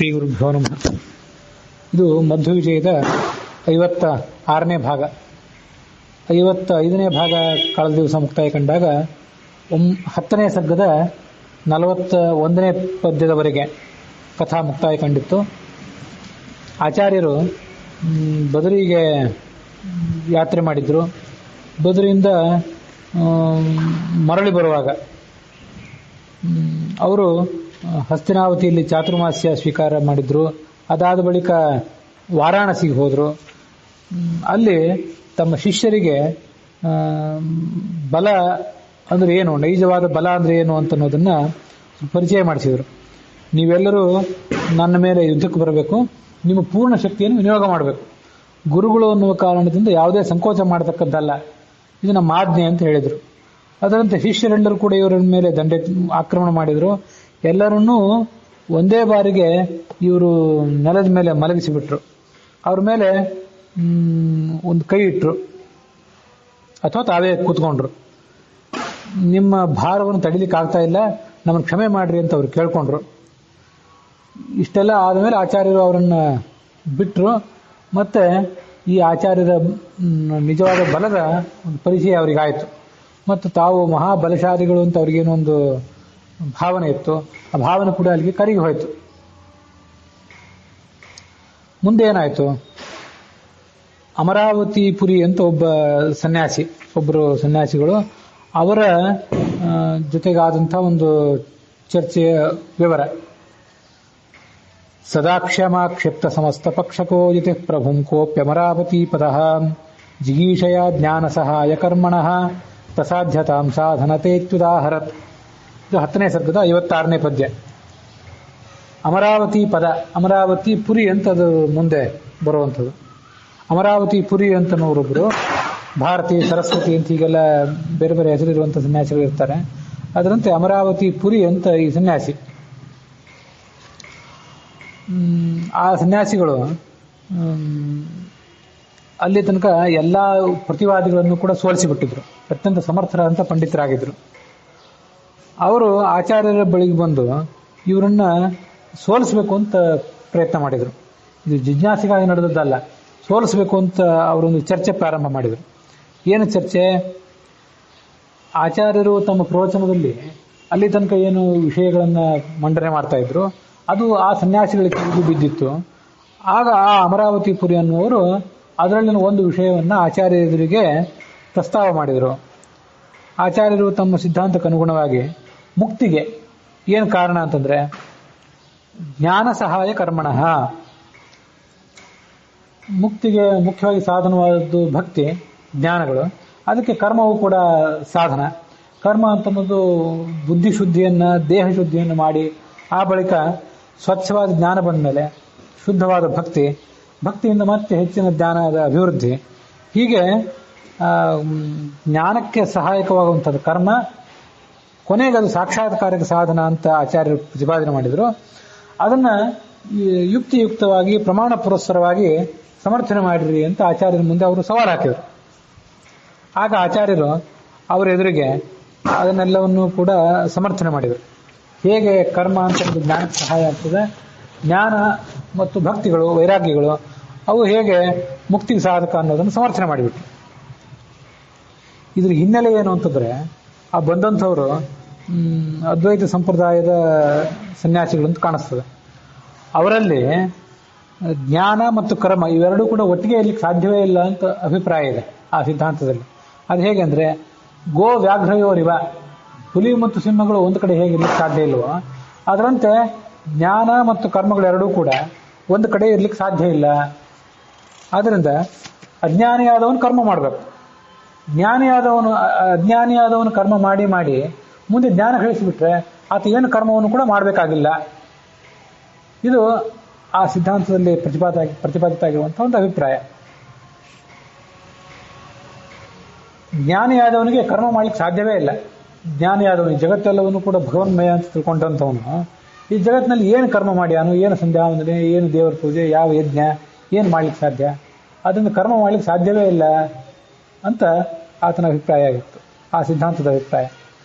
ಶ್ರೀ ಗುರುಭ್ಯೋ ನಮಃ. ಇದು ಮಧ್ವ ವಿಜಯದ 56ನೇ ಭಾಗ. 55ನೇ ಭಾಗ ಕಳೆದ ದಿವಸ ಮುಕ್ತಾಯ ಕಂಡಾಗ 10ನೇ ಸರ್ಗದ 41ನೇ ಪದ್ಯದವರೆಗೆ ಕಥಾ ಮುಕ್ತಾಯ ಕಂಡಿತ್ತು. ಆಚಾರ್ಯರು ಬದರಿಗೆ ಯಾತ್ರೆ ಮಾಡಿದ್ರು. ಬದರಿಯಿಂದ ಮರಳಿ ಬರುವಾಗ ಅವರು ಹಸ್ತಿನಾವತಿಯಲ್ಲಿ ಚಾತುರ್ಮಾಸ್ಯ ಸ್ವೀಕಾರ ಮಾಡಿದ್ರು. ಅದಾದ ಬಳಿಕ ವಾರಾಣಸಿಗೆ ಹೋದರು. ಅಲ್ಲಿ ತಮ್ಮ ಶಿಷ್ಯರಿಗೆ ಬಲ ಅಂದರೆ ಏನು, ನೈಜವಾದ ಬಲ ಅಂದರೆ ಏನು ಅಂತನ್ನೋದನ್ನು ಪರಿಚಯ ಮಾಡಿಸಿದರು. ನೀವೆಲ್ಲರೂ ನನ್ನ ಮೇಲೆ ಯುದ್ಧಕ್ಕೆ ಬರಬೇಕು, ನಿಮ್ಮ ಪೂರ್ಣ ಶಕ್ತಿಯನ್ನು ವಿನಿಯೋಗ ಮಾಡಬೇಕು. ಗುರುಗಳು ಅನ್ನುವ ಕಾರಣದಿಂದ ಯಾವುದೇ ಸಂಕೋಚ ಮಾಡತಕ್ಕದ್ದಲ್ಲ, ಇದು ನಮ್ಮ ಆಜ್ಞೆ ಅಂತ ಹೇಳಿದರು. ಅದರಂತೆ ಶಿಷ್ಯರೆಲ್ಲರೂ ಕೂಡ ಇವರ ಮೇಲೆ ಆಕ್ರಮಣ ಮಾಡಿದರು. ಎಲ್ಲರನ್ನೂ ಒಂದೇ ಬಾರಿಗೆ ಇವರು ನೆಲದ ಮೇಲೆ ಮಲಗಿಸಿಬಿಟ್ರು. ಅವ್ರ ಮೇಲೆ ಒಂದು ಕೈ ಇಟ್ಟರು ಅಥವಾ ತಾವೇ ಕೂತ್ಕೊಂಡ್ರು. ನಿಮ್ಮ ಭಾರವನ್ನು ತಡಿಲಿಕ್ಕೆ ಆಗ್ತಾ ಇಲ್ಲ, ನಮ್ಮನ್ನು ಕ್ಷಮೆ ಮಾಡ್ರಿ ಅಂತ ಅವ್ರು ಕೇಳ್ಕೊಂಡ್ರು. ಇಷ್ಟೆಲ್ಲ ಆದಮೇಲೆ ಆಚಾರ್ಯರು ಅವರನ್ನು ಬಿಟ್ಟರು. ಮತ್ತೆ ಈ ಆಚಾರ್ಯರ ನಿಜವಾದ ಬಲದ ಒಂದು ಪರಿಚಯ ಅವರಿಗಾಯಿತು. ಮತ್ತು ತಾವು ಮಹಾಬಲಶಾಲಿಗಳು ಅಂತ ಅವ್ರಿಗೇನೋ ಒಂದು ಭಾವನೆ ಇತ್ತು. ಆ ಭಾವನೆ ಕೂಡ ಅಲ್ಲಿಗೆ ಕರಗಿ ಹೋಯಿತು. ಮುಂದೆ ಏನಾಯಿತು, ಅಮರಾವತಿ ಪುರಿ ಅಂತ ಒಬ್ಬರು ಸನ್ಯಾಸಿಗಳು, ಅವರ ಜೊತೆಗಾದಂಥ ಒಂದು ಚರ್ಚೆಯ ವಿವರ. ಸದಾಕ್ಷಮಾಕ್ಷಿಪ್ತ ಸಮಸ್ತ ಪಕ್ಷಕೋ ಯತಿ ಪ್ರಭುಂ ಕೋಪ್ಯಮರಾವತಿ ಪದಃ ಜಿಗೀಷಯ ಜ್ಞಾನ ಸಹಾಯ ಕರ್ಮಣಃ ಪ್ರಸಾಧ್ಯತಾಂ ಸಾಧನತೇತ್ಯುದಾಹರತ್. ಇದು 10ನೇ ಸರ್ಗದ 56ನೇ ಪದ್ಯ. ಅಮರಾವತಿ ಪದ, ಅಮರಾವತಿ ಪುರಿ ಅಂತ ಅದು ಮುಂದೆ ಬರುವಂಥದ್ದು. ಅಮರಾವತಿ ಪುರಿ ಅಂತ ನೋಡೊಬ್ರು, ಭಾರತಿ, ಸರಸ್ವತಿ ಅಂತ ಹೀಗೆಲ್ಲ ಬೇರೆ ಬೇರೆ ಹೆಸರಿರುವಂಥ ಸನ್ಯಾಸಿಗಳು ಇರ್ತಾರೆ. ಅದರಂತೆ ಅಮರಾವತಿ ಪುರಿ ಅಂತ ಈ ಸನ್ಯಾಸಿ. ಆ ಸನ್ಯಾಸಿಗಳು ಅಲ್ಲಿ ತನಕ ಎಲ್ಲ ಪ್ರತಿವಾದಿಗಳನ್ನು ಕೂಡ ಸೋಲಿಸಿಬಿಟ್ಟಿದ್ರು. ಅತ್ಯಂತ ಸಮರ್ಥರಾದಂಥ ಪಂಡಿತರಾಗಿದ್ರು. ಅವರು ಆಚಾರ್ಯರ ಬಳಿಗೆ ಬಂದು ಇವರನ್ನ ಸೋಲಿಸಬೇಕು ಅಂತ ಪ್ರಯತ್ನ ಮಾಡಿದರು. ಇದು ಜಿಜ್ಞಾಸಿಗಾಗಿ ನಡೆದದ್ದಲ್ಲ, ಸೋಲಿಸಬೇಕು ಅಂತ ಅವರೊಂದು ಚರ್ಚೆ ಪ್ರಾರಂಭ ಮಾಡಿದರು. ಏನು ಚರ್ಚೆ? ಆಚಾರ್ಯರು ತಮ್ಮ ಪ್ರವಚನದಲ್ಲಿ ಅಲ್ಲಿ ತನಕ ಏನು ವಿಷಯಗಳನ್ನು ಮಂಡನೆ ಮಾಡ್ತಾ ಇದ್ರು, ಅದು ಆ ಸನ್ಯಾಸಿಗಳಿಗೆ ತಿಳಿದು ಬಿದ್ದಿತ್ತು. ಆಗ ಆ ಅಮರಾವತಿ ಪುರಿ ಅನ್ನುವರು ಅದರಲ್ಲಿನ ಒಂದು ವಿಷಯವನ್ನು ಆಚಾರ್ಯರಿಗೆ ಪ್ರಸ್ತಾವ ಮಾಡಿದರು. ಆಚಾರ್ಯರು ತಮ್ಮ ಸಿದ್ಧಾಂತಕ್ಕೆ ಅನುಗುಣವಾಗಿ ಮುಕ್ತಿಗೆ ಏನು ಕಾರಣ ಅಂತಂದ್ರೆ ಜ್ಞಾನ ಸಹಾಯ ಕರ್ಮಣಃ, ಮುಕ್ತಿಗೆ ಮುಖ್ಯವಾಗಿ ಸಾಧನವಾದದ್ದು ಭಕ್ತಿ, ಜ್ಞಾನಗಳು. ಅದಕ್ಕೆ ಕರ್ಮವು ಕೂಡ ಸಾಧನ. ಕರ್ಮ ಅಂತನ್ನೋದು ಬುದ್ಧಿ ಶುದ್ಧಿಯನ್ನ, ದೇಹ ಶುದ್ಧಿಯನ್ನು ಮಾಡಿ ಆ ಬಳಿಕ ಸ್ವಚ್ಛವಾದ ಜ್ಞಾನ ಬಂದ ಮೇಲೆ ಶುದ್ಧವಾದ ಭಕ್ತಿ, ಭಕ್ತಿಯಿಂದ ಮತ್ತೆ ಹೆಚ್ಚಿನ ಜ್ಞಾನದ ಅಭಿವೃದ್ಧಿ. ಹೀಗೆ ಜ್ಞಾನಕ್ಕೆ ಸಹಾಯಕವಾಗುವಂಥದ್ದು ಕರ್ಮ. ಕೊನೆಗೆ ಅದು ಸಾಕ್ಷಾತ್ಕಾರಕ್ಕೆ ಸಾಧನ ಅಂತ ಆಚಾರ್ಯರು ಪ್ರತಿಪಾದನೆ ಮಾಡಿದರು. ಅದನ್ನು ಯುಕ್ತಿಯುಕ್ತವಾಗಿ ಪ್ರಮಾಣ ಪುರಸ್ಸರವಾಗಿ ಸಮರ್ಥನೆ ಮಾಡಿರಿ ಅಂತ ಆಚಾರ್ಯರ ಮುಂದೆ ಅವರು ಸವಾಲು ಹಾಕಿದರು. ಆಗ ಆಚಾರ್ಯರು ಅವರ ಎದುರಿಗೆ ಅದನ್ನೆಲ್ಲವನ್ನು ಕೂಡ ಸಮರ್ಥನೆ ಮಾಡಿದರು. ಹೇಗೆ ಕರ್ಮ ಅಂತ ಒಂದು ಜ್ಞಾನಕ್ಕೆ ಸಹಾಯ ಆಗ್ತದೆ, ಜ್ಞಾನ ಮತ್ತು ಭಕ್ತಿಗಳು, ವೈರಾಗ್ಯಗಳು ಅವು ಹೇಗೆ ಮುಕ್ತಿಗೆ ಸಾಧಕ ಅನ್ನೋದನ್ನು ಸಮರ್ಥನೆ ಮಾಡಿಬಿಟ್ರು. ಇದ್ರ ಹಿನ್ನೆಲೆ ಏನು ಅಂತಂದ್ರೆ, ಆ ಬಂದಂಥವರು ಅದ್ವೈತ ಸಂಪ್ರದಾಯದ ಸನ್ಯಾಸಿಗಳು ಅಂತ ಕಾಣಿಸ್ತದೆ. ಅವರಲ್ಲಿ ಜ್ಞಾನ ಮತ್ತು ಕರ್ಮ ಇವೆರಡೂ ಕೂಡ ಒಟ್ಟಿಗೆ ಇರ್ಲಿಕ್ಕೆ ಸಾಧ್ಯವೇ ಇಲ್ಲ ಅಂತ ಅಭಿಪ್ರಾಯ ಇದೆ ಆ ಸಿದ್ಧಾಂತದಲ್ಲಿ. ಅದು ಹೇಗೆ ಅಂದ್ರೆ, ಗೋ ವ್ಯಾಘ್ರಯೋರಿವ, ಹುಲಿ ಮತ್ತು ಸಿಂಹಗಳು ಒಂದು ಕಡೆ ಹೇಗಿರ್ಲಿಕ್ಕೆ ಸಾಧ್ಯ ಇಲ್ವೋ ಅದರಂತೆ ಜ್ಞಾನ ಮತ್ತು ಕರ್ಮಗಳೆರಡೂ ಕೂಡ ಒಂದು ಕಡೆ ಇರ್ಲಿಕ್ಕೆ ಸಾಧ್ಯ ಇಲ್ಲ. ಆದ್ದರಿಂದ ಅಜ್ಞಾನಿಯಾದವನು ಕರ್ಮ ಮಾಡಬೇಕು. ಅಜ್ಞಾನಿಯಾದವನು ಕರ್ಮ ಮಾಡಿ ಮಾಡಿ ಮುಂದೆ ಜ್ಞಾನ ಗಳಿಸಿಬಿಟ್ರೆ ಆತ ಏನು ಕರ್ಮವನ್ನು ಕೂಡ ಮಾಡಬೇಕಾಗಿಲ್ಲ. ಇದು ಆ ಸಿದ್ಧಾಂತದಲ್ಲಿ ಪ್ರತಿಪಾದಿತ ಆಗಿರುವಂತಹ ಒಂದು ಅಭಿಪ್ರಾಯ. ಜ್ಞಾನಿಯಾದವನಿಗೆ ಕರ್ಮ ಮಾಡ್ಲಿಕ್ಕೆ ಸಾಧ್ಯವೇ ಇಲ್ಲ. ಜ್ಞಾನಿಯಾದವನು ಜಗತ್ತೆಲ್ಲವನ್ನು ಕೂಡ ಭಗವನ್ಮಯ ಅಂತ ತಿಳ್ಕೊಂಡಂಥವನು ಈ ಜಗತ್ತಿನಲ್ಲಿ ಏನು ಕರ್ಮ ಮಾಡ್ಯಾನು, ಏನು ಸಂಧ್ಯಾವಂದನೆ, ಏನು ದೇವರ ಪೂಜೆ, ಯಾವ ಯಜ್ಞ, ಏನು ಮಾಡ್ಲಿಕ್ಕೆ ಸಾಧ್ಯ? ಅದನ್ನು ಕರ್ಮ ಮಾಡ್ಲಿಕ್ಕೆ ಸಾಧ್ಯವೇ ಇಲ್ಲ ಅಂತ ಆತನ ಅಭಿಪ್ರಾಯ ಆಗಿತ್ತು, ಆ ಸಿದ್ಧಾಂತದ ಅಭಿಪ್ರಾಯ.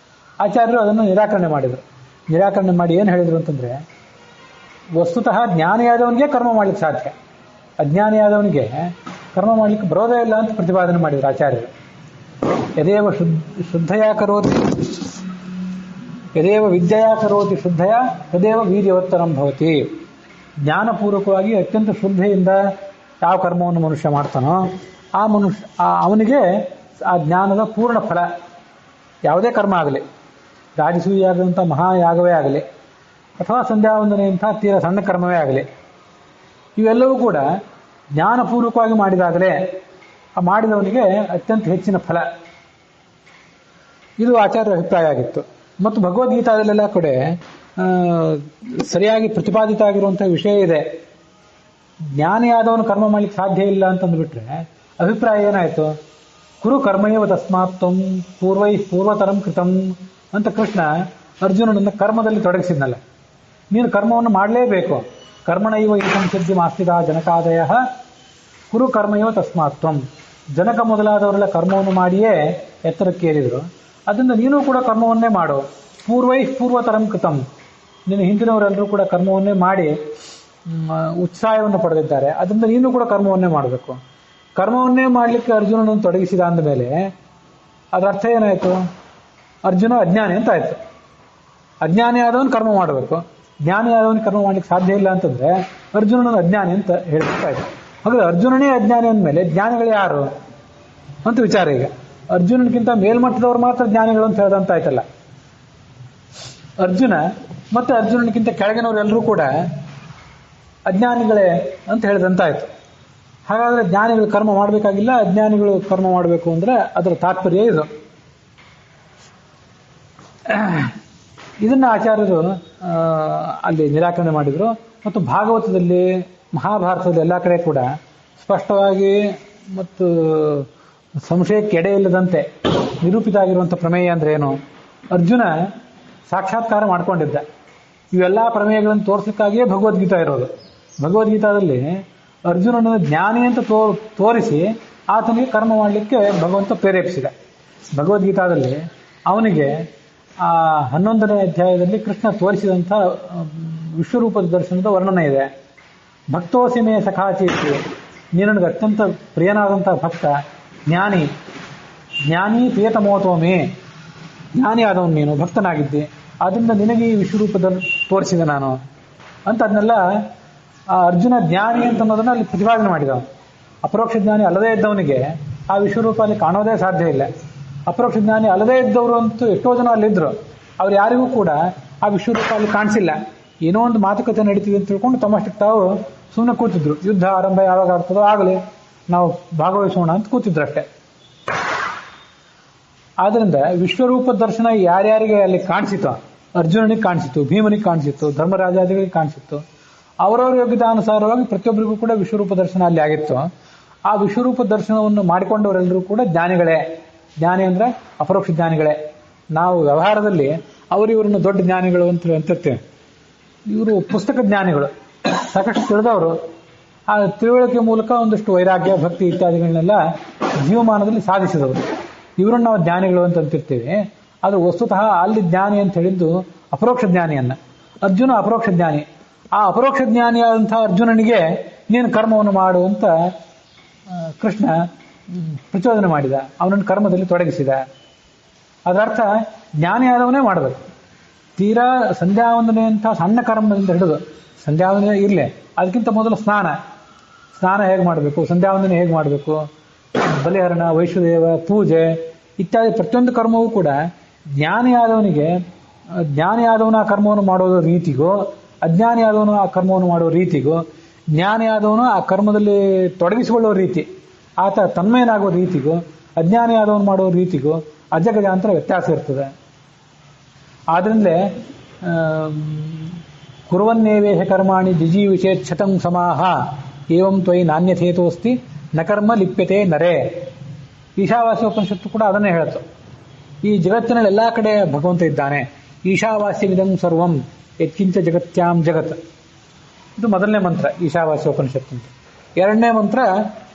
ಆಚಾರ್ಯರು ಅದನ್ನು ನಿರಾಕರಣೆ ಮಾಡಿದರು. ನಿರಾಕರಣೆ ಮಾಡಿ ಏನು ಹೇಳಿದರು ಅಂತಂದ್ರೆ, ವಸ್ತುತಃ ಜ್ಞಾನಿಯಾದವನಿಗೆ ಕರ್ಮ ಮಾಡ್ಲಿಕ್ಕೆ ಸಾಧ್ಯ, ಅಜ್ಞಾನಿಯಾದವನಿಗೆ ಕರ್ಮ ಮಾಡ್ಲಿಕ್ಕೆ ಬರೋದೇ ಇಲ್ಲ ಅಂತ ಪ್ರತಿಪಾದನೆ ಮಾಡಿದ್ರು ಆಚಾರ್ಯರು. ಯದೇವ ಶುದ್ಧಯ ಕರೋತಿ, ಯದೇವ ವಿದ್ಯೆಯ ಕರೋತಿ ಶುದ್ಧಯ ತದೇವ ವೀರ್ಯವತ್ತರಂ ಭವತಿ. ಜ್ಞಾನಪೂರ್ವಕವಾಗಿ ಅತ್ಯಂತ ಶ್ರದ್ಧೆಯಿಂದ ಯಾವ ಕರ್ಮವನ್ನು ಮನುಷ್ಯ ಮಾಡ್ತಾನೋ ಅವನಿಗೆ ಆ ಜ್ಞಾನದ ಪೂರ್ಣ ಫಲ. ಯಾವುದೇ ಕರ್ಮ ಆಗಲಿ, ರಾಜಸೂಯಾಗಂಥ ಮಹಾಯಾಗವೇ ಆಗಲಿ ಅಥವಾ ಸಂಧ್ಯಾವಂದನೆಯಂಥ ತೀರ ಸಣ್ಣ ಕರ್ಮವೇ ಆಗಲಿ, ಇವೆಲ್ಲವೂ ಕೂಡ ಜ್ಞಾನಪೂರ್ವಕವಾಗಿ ಮಾಡಿದಾಗಲೇ ಮಾಡಿದವನಿಗೆ ಅತ್ಯಂತ ಹೆಚ್ಚಿನ ಫಲ. ಇದು ಆಚಾರ್ಯರ ಅಭಿಪ್ರಾಯ ಆಗಿತ್ತು. ಮತ್ತು ಭಗವದ್ಗೀತಾದಲ್ಲೆಲ್ಲ ಕೂಡ ಸರಿಯಾಗಿ ಪ್ರತಿಪಾದಿತ ಆಗಿರುವಂತಹ ವಿಷಯ ಇದೆ. ಜ್ಞಾನಿಯಾದವನು ಕರ್ಮ ಮಾಡಲಿಕ್ಕೆ ಸಾಧ್ಯ ಇಲ್ಲ ಅಂತಂದುಬಿಟ್ರೆ ಅಭಿಪ್ರಾಯ ಏನಾಯಿತು? ಕುರು ಕರ್ಮಯವ ತಸ್ಮಾತ್ತಂ ಪೂರ್ವತರಂ ಕೃತಂ ಅಂತ ಕೃಷ್ಣ ಅರ್ಜುನನನ್ನು ಕರ್ಮದಲ್ಲಿ ತೊಡಗಿಸಿದ್ನಲ್ಲ. ನೀನು ಕರ್ಮವನ್ನು ಮಾಡಲೇಬೇಕು. ಕರ್ಮಣೈವ ಈ ಸಂಸಿದ್ಧಿ ಮಾಸ್ತಿದ ಜನಕಾದಯ ಕುರು ಕರ್ಮಯವ ತಸ್ಮಾತ್ವಂ. ಜನಕ ಮೊದಲಾದವರೆಲ್ಲ ಕರ್ಮವನ್ನು ಮಾಡಿಯೇ ಎತ್ತರಕ್ಕೇರಿದ್ರು. ಅದರಿಂದ ನೀನು ಕೂಡ ಕರ್ಮವನ್ನೇ ಮಾಡು. ಪೂರ್ವತರಂ ಕೃತಂ. ನಿನ್ನ ಹಿಂದಿನವರೆಲ್ಲರೂ ಕೂಡ ಕರ್ಮವನ್ನೇ ಮಾಡಿ ಉತ್ಸಾಹವನ್ನು ಪಡೆದಿದ್ದಾರೆ. ಅದರಿಂದ ನೀನು ಕೂಡ ಕರ್ಮವನ್ನೇ ಮಾಡಬೇಕು. ಕರ್ಮವನ್ನೇ ಮಾಡಲಿಕ್ಕೆ ಅರ್ಜುನನನ್ನು ತೊಡಗಿಸಿದ ಅಂದಮೇಲೆ ಅದರ ಅರ್ಥ ಏನಾಯಿತು? ಅರ್ಜುನ ಅಜ್ಞಾನಿ ಅಂತ ಆಯಿತು. ಅಜ್ಞಾನಿ ಆದವನು ಕರ್ಮ ಮಾಡಬೇಕು, ಜ್ಞಾನಿ ಆದವನು ಕರ್ಮ ಮಾಡ್ಲಿಕ್ಕೆ ಸಾಧ್ಯ ಇಲ್ಲ ಅಂತಂದ್ರೆ ಅರ್ಜುನನ ಅಜ್ಞಾನಿ ಅಂತ ಹೇಳ್ಬೇಕಾಯ್ತು. ಹಾಗಾದ್ರೆ ಅರ್ಜುನನೇ ಅಜ್ಞಾನಿ ಅಂದಮೇಲೆ ಜ್ಞಾನಿಗಳು ಯಾರು ಅಂತ ವಿಚಾರ. ಈಗ ಅರ್ಜುನನಿಗಿಂತ ಮೇಲ್ಮಟ್ಟದವ್ರು ಮಾತ್ರ ಜ್ಞಾನಿಗಳು ಅಂತ ಹೇಳ್ದಂತ ಆಯ್ತಲ್ಲ. ಅರ್ಜುನ ಮತ್ತೆ ಅರ್ಜುನನಿಗಿಂತ ಕೆಳಗಿನವರೆಲ್ಲರೂ ಕೂಡ ಅಜ್ಞಾನಿಗಳೇ ಅಂತ ಹೇಳಿದಂತಾಯ್ತು. ಹಾಗಾದ್ರೆ ಜ್ಞಾನಿಗಳು ಕರ್ಮ ಮಾಡಬೇಕಾಗಿಲ್ಲ, ಅಜ್ಞಾನಿಗಳು ಕರ್ಮ ಮಾಡಬೇಕು ಅಂದ್ರೆ ಅದರ ತಾತ್ಪರ್ಯ ಇದು. ಇದನ್ನ ಆಚಾರ್ಯರು ಅಲ್ಲಿ ನಿರಾಕರಣೆ ಮಾಡಿದ್ರು. ಮತ್ತು ಭಾಗವತದಲ್ಲಿ, ಮಹಾಭಾರತದಲ್ಲಿ ಎಲ್ಲ ಕಡೆ ಕೂಡ ಸ್ಪಷ್ಟವಾಗಿ ಮತ್ತು ಸಂಶಯಕ್ಕೆ ಎಡೆ ಇಲ್ಲದಂತೆ ನಿರೂಪಿತ ಆಗಿರುವಂಥ ಪ್ರಮೇಯ ಅಂದ್ರೆ ಏನು? ಅರ್ಜುನ ಸಾಕ್ಷಾತ್ಕಾರ ಮಾಡ್ಕೊಂಡಿದ್ದ. ಇವೆಲ್ಲ ಪ್ರಮೇಯಗಳನ್ನು ತೋರಿಸಲಿಕ್ಕಾಗಿಯೇ ಭಗವದ್ಗೀತಾ ಇರೋದು. ಭಗವದ್ಗೀತಾದಲ್ಲಿ ಅರ್ಜುನನ ಜ್ಞಾನಿ ಅಂತ ತೋರಿಸಿ ಆತನಿಗೆ ಕರ್ಮ ಮಾಡಲಿಕ್ಕೆ ಭಗವಂತ ಪ್ರೇರೇಪಿಸಿದ. ಭಗವದ್ಗೀತಾದಲ್ಲಿ ಅವನಿಗೆ ಆ 11ನೇ ಅಧ್ಯಾಯದಲ್ಲಿ ಕೃಷ್ಣ ತೋರಿಸಿದಂಥ ವಿಶ್ವರೂಪದ ದರ್ಶನದ ವರ್ಣನೆ ಇದೆ. ಭಕ್ತೋಸಿಮೆ ಸಖಾಚೇತಿ, ನೀನು ನನಗೆ ಅತ್ಯಂತ ಪ್ರಿಯನಾದಂಥ ಭಕ್ತ, ಜ್ಞಾನಿ ಪ್ರಿಯತಮೋತೋಮೆ, ಜ್ಞಾನಿ ಆದವನು ನೀನು, ಭಕ್ತನಾಗಿದ್ದೆ, ಅದರಿಂದ ನಿನಗೆ ಈ ವಿಶ್ವರೂಪದಲ್ಲಿ ತೋರಿಸಿದೆ ನಾನು ಅಂತ ಅದನ್ನೆಲ್ಲ ಆ ಅರ್ಜುನ ಜ್ಞಾನಿ ಅಂತ ಅನ್ನೋದನ್ನ ಅಲ್ಲಿ ಪ್ರತಿಪಾದನೆ ಮಾಡಿದವ. ಅಪರೋಕ್ಷ ಜ್ಞಾನಿ ಅಲ್ಲದೇ ಇದ್ದವನಿಗೆ ಆ ವಿಶ್ವರೂಪ ಅಲ್ಲಿ ಕಾಣೋದೇ ಸಾಧ್ಯ ಇಲ್ಲ. ಅಪರೋಕ್ಷ ಜ್ಞಾನಿ ಅಲ್ಲದೇ ಇದ್ದವರು ಅಂತೂ ಎಷ್ಟೋ ಜನ ಅಲ್ಲಿದ್ರು, ಅವ್ರು ಯಾರಿಗೂ ಕೂಡ ಆ ವಿಶ್ವರೂಪ ಅಲ್ಲಿ ಕಾಣಿಸಿಲ್ಲ. ಏನೋ ಒಂದು ಮಾತುಕತೆ ನಡೀತಿದೆ ಅಂತ ತಿಳ್ಕೊಂಡು ತಮ್ಮಷ್ಟಕ್ಕೆ ತಾವು ಸುಮ್ಮನೆ ಕೂತಿದ್ರು. ಯುದ್ಧ ಆರಂಭ ಯಾವಾಗ ಆಗ್ತದೋ ಆಗಲಿ ನಾವು ಭಾಗವಹಿಸೋಣ ಅಂತ ಕೂತಿದ್ರು ಅಷ್ಟೇ. ಆದ್ರಿಂದ ವಿಶ್ವರೂಪ ದರ್ಶನ ಯಾರ್ಯಾರಿಗೆ ಅಲ್ಲಿ ಕಾಣಿಸಿತು, ಅರ್ಜುನನಿಗೆ ಕಾಣಿಸಿತು, ಭೀಮನಿಗೆ ಕಾಣಿಸಿತ್ತು, ಧರ್ಮರಾಜಾದಿಗಳಿಗೆ ಕಾಣಿಸಿತ್ತು. ಅವರವರ ಯೋಗ್ಯತಾನುಸಾರವಾಗಿ ಪ್ರತಿಯೊಬ್ಬರಿಗೂ ಕೂಡ ವಿಶ್ವರೂಪ ದರ್ಶನ ಅಲ್ಲಿ ಆಗಿತ್ತು. ಆ ವಿಶ್ವರೂಪ ದರ್ಶನವನ್ನು ಮಾಡಿಕೊಂಡವರೆಲ್ಲರೂ ಕೂಡ ಜ್ಞಾನಿಗಳೇ. ಜ್ಞಾನಿ ಅಂದ್ರೆ ಅಪರೋಕ್ಷ ಜ್ಞಾನಿಗಳೇ. ನಾವು ವ್ಯವಹಾರದಲ್ಲಿ ಅವರಿವರನ್ನು ದೊಡ್ಡ ಜ್ಞಾನಿಗಳು ಅಂತಿರ್ತೇವೆ. ಇವರು ಪುಸ್ತಕ ಜ್ಞಾನಿಗಳು, ಸಾಕಷ್ಟು ತಿಳಿದವರು. ಆ ತಿಳುವಳಿಕೆ ಮೂಲಕ ಒಂದಷ್ಟು ವೈರಾಗ್ಯ, ಭಕ್ತಿ ಇತ್ಯಾದಿಗಳನ್ನೆಲ್ಲ ಜೀವಮಾನದಲ್ಲಿ ಸಾಧಿಸಿದವರು. ಇವರನ್ನು ನಾವು ಜ್ಞಾನಿಗಳು ಅಂತ ಅಂತಿರ್ತೇವೆ. ಅದು ವಸ್ತುತಃ ಅಲ್ಲಿ ಜ್ಞಾನಿ ಅಂತ ಹೇಳಿದ್ದು ಅಪರೋಕ್ಷ ಜ್ಞಾನಿಯನ್ನ. ಅರ್ಜುನ ಅಪರೋಕ್ಷ ಜ್ಞಾನಿ. ಆ ಅಪರೋಕ್ಷ ಜ್ಞಾನಿಯಾದಂತಹ ಅರ್ಜುನನಿಗೆ ನೀನು ಕರ್ಮವನ್ನು ಮಾಡು ಅಂತ ಕೃಷ್ಣ ಪ್ರಚೋದನೆ ಮಾಡಿದ, ಅವನನ್ನು ಕರ್ಮದಲ್ಲಿ ತೊಡಗಿಸಿದ. ಅದರರ್ಥ ಜ್ಞಾನಿಯಾದವನೇ ಮಾಡಬೇಕು. ತೀರಾ ಸಂಧ್ಯಾವಂದನೆ ಅಂತ ಸಣ್ಣ ಕರ್ಮದಿಂದ ಹಿಡಿದು, ಸಂಧ್ಯಾವಂದನೆ ಇರಲಿ, ಅದಕ್ಕಿಂತ ಮೊದಲು ಸ್ನಾನ ಹೇಗೆ ಮಾಡಬೇಕು, ಸಂಧ್ಯಾವಂದನೆ ಹೇಗೆ ಮಾಡಬೇಕು, ಬಲಿಹರಣ, ವೈಶ್ವದೇವ, ಪೂಜೆ ಇತ್ಯಾದಿ ಪ್ರತಿಯೊಂದು ಕರ್ಮವೂ ಕೂಡ ಜ್ಞಾನಿಯಾದವನು ಆ ಕರ್ಮವನ್ನು ಮಾಡೋದು ರೀತಿಗೂ, ಅಜ್ಞಾನಿಯಾದವನು ಆ ಕರ್ಮವನ್ನು ಮಾಡುವ ರೀತಿಗೂ, ಜ್ಞಾನಿಯಾದವನು ಆ ಕರ್ಮದಲ್ಲಿ ತೊಡಗಿಸಿಕೊಳ್ಳುವ ರೀತಿ, ಆತ ತನ್ಮಯನಾಗುವ ರೀತಿಗೂ, ಅಜ್ಞಾನಿಯಾದವನು ಮಾಡುವ ರೀತಿಗೂ ಅಜಗಜಾಂತರ ವ್ಯತ್ಯಾಸ ಇರ್ತದೆ. ಆದ್ರಿಂದಲೇ ಕುರುವನ್ನೇವೇಹ ಕರ್ಮಾಣಿ ಜಿಜೀವಿಷೇಚ್ಛತಂ ಸಮಾಹ ಏವಂ ತ್ವಯಿ ನಾಣ್ಯಥೇತೋಸ್ತಿ ನ ಕರ್ಮ ಲಿಪ್ಯತೆ ನರೇ. ಈಶಾವಾಸ್ಯ ಉಪನಿಷತ್ತು ಕೂಡ ಅದನ್ನೇ ಹೇಳುತ್ತೆ. ಈ ಜಗತ್ತಿನಲ್ಲಿ ಎಲ್ಲಾ ಕಡೆ ಭಗವಂತ ಇದ್ದಾನೆ. ಈಶಾವಾಸ್ಯವಿದಂ ಸರ್ವಂ ಯತ್ಕಿಂಚ ಜಗತ್ಯಾಂ ಜಗತ್. ಇದು ಮೊದಲನೇ ಮಂತ್ರ ಈಶಾವಾಸ್ಯ ಉಪನಿಷತ್ತು ಅಂತ. ಎರಡನೇ ಮಂತ್ರ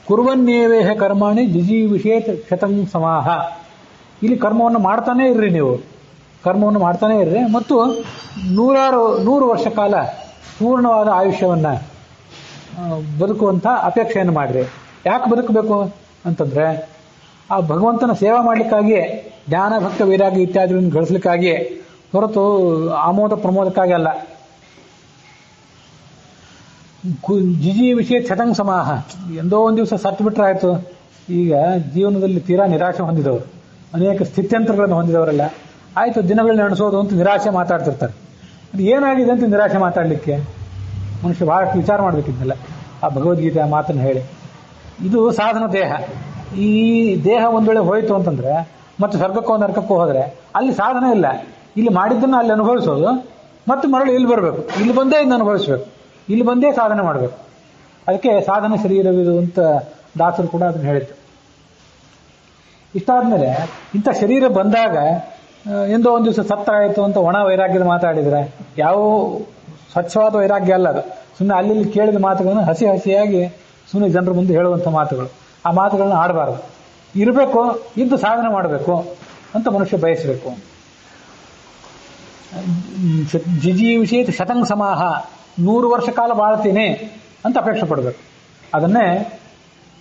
ಕುರುವನ್ನೇವೇಹ ಕರ್ಮಾಣಿ ಜಿಜೀವಿಷೇತ್ ಶತಂ ಸಮಾಹ. ಇಲ್ಲಿ ಕರ್ಮವನ್ನು ಮಾಡ್ತಾನೆ ಇರ್ರಿ, ನೀವು ಕರ್ಮವನ್ನು ಮಾಡ್ತಾನೆ ಇರ್ರಿ ಮತ್ತು 100 ವರ್ಷ ಕಾಲ ಪೂರ್ಣವಾದ ಆಯುಷ್ಯವನ್ನು ಬದುಕುವಂಥ ಅಪೇಕ್ಷೆಯನ್ನು ಮಾಡಿರಿ. ಯಾಕೆ ಬದುಕಬೇಕು ಅಂತಂದರೆ ಆ ಭಗವಂತನ ಸೇವಾ ಮಾಡಲಿಕ್ಕಾಗಿಯೇ, ಜ್ಞಾನ ಭಕ್ತ ವೈರಾಗ್ಯ ಇತ್ಯಾದಿಗಳನ್ನು ಗಳಿಸ್ಲಿಕ್ಕಾಗಿಯೇ, ಹೊರತು ಆಮೋದ ಪ್ರಮೋದಕ್ಕಾಗಿ ಅಲ್ಲ. ಜಿಜಿ ವಿಷಯ ಛತಂಗ್ ಸಮಾಹ, ಎಂದೋ ಒಂದು ದಿವಸ ಸತ್ತು ಬಿಟ್ರೆ ಆಯಿತು. ಈಗ ಜೀವನದಲ್ಲಿ ತೀರಾ ನಿರಾಶೆ ಹೊಂದಿದವರು, ಅನೇಕ ಸ್ಥಿತ್ಯಂತರಗಳನ್ನು ಹೊಂದಿದವರೆಲ್ಲ ಆಯಿತು ದಿನಗಳನ್ನ ನಡೆಸೋದು ಅಂತ ನಿರಾಶೆ ಮಾತಾಡ್ತಿರ್ತಾರೆ. ಅದು ಏನಾಗಿದೆ ಅಂತ ನಿರಾಶೆ ಮಾತಾಡಲಿಕ್ಕೆ ಮನುಷ್ಯ ಬಹಳಷ್ಟು ವಿಚಾರ ಮಾಡಬೇಕಿದ್ದಲ್ಲ. ಆ ಭಗವದ್ಗೀತೆ ಆ ಮಾತನ್ನು ಹೇಳಿ, ಇದು ಸಾಧನ ದೇಹ. ಈ ದೇಹ ಒಂದು ವೇಳೆ ಹೋಯಿತು ಅಂತಂದರೆ ಮತ್ತೆ ಸ್ವರ್ಗಕ್ಕೋ ನರಕಕ್ಕೋ ಹೋದರೆ ಅಲ್ಲಿ ಸಾಧನ ಇಲ್ಲ. ಇಲ್ಲಿ ಮಾಡಿದ್ದನ್ನು ಅಲ್ಲಿ ಅನುಭವಿಸೋದು, ಮತ್ತು ಮರಳಿ ಇಲ್ಲಿ ಬರಬೇಕು, ಇಲ್ಲಿ ಬಂದೇ ಇದನ್ನು ಅನುಭವಿಸ್ಬೇಕು, ಇಲ್ಲಿ ಬಂದೇ ಸಾಧನೆ ಮಾಡಬೇಕು. ಅದಕ್ಕೆ ಸಾಧನ ಶರೀರವಿದು ಅಂತ ದಾಸರು ಕೂಡ ಅದನ್ನು ಹೇಳಿದ್ರು. ಇಷ್ಟಾದ್ಮೇಲೆ ಇಂಥ ಶರೀರ ಬಂದಾಗ ಎಂದೋ ಒಂದು ದಿವಸ ಸತ್ತಾಯಿತು ಅಂತ ಒಣ ವೈರಾಗ್ಯದ ಮಾತಾಡಿದರೆ ಯಾವ ಸ್ವಚ್ಛವಾದ ವೈರಾಗ್ಯ ಅಲ್ಲ ಅದು. ಸುಮ್ಮನೆ ಅಲ್ಲಿ ಕೇಳಿದ ಮಾತುಗಳನ್ನು ಹಸಿ ಹಸಿಯಾಗಿ ಸುಮ್ಮನೆ ಜನರ ಮುಂದೆ ಹೇಳುವಂಥ ಮಾತುಗಳು. ಆ ಮಾತುಗಳನ್ನ ಆಡಬಾರದು. ಇರಬೇಕು, ಇದ್ದು ಸಾಧನೆ ಮಾಡಬೇಕು ಅಂತ ಮನುಷ್ಯ ಬಯಸಬೇಕು. ಜಿಜಿ ವಿಷಯ ಶತಂಗ್ ಸಮಾಹ, 100 ವರ್ಷ ಕಾಲ ಬಾಳ್ತೀನಿ ಅಂತ ಅಪೇಕ್ಷೆ ಪಡಬೇಕು. ಅದನ್ನೇ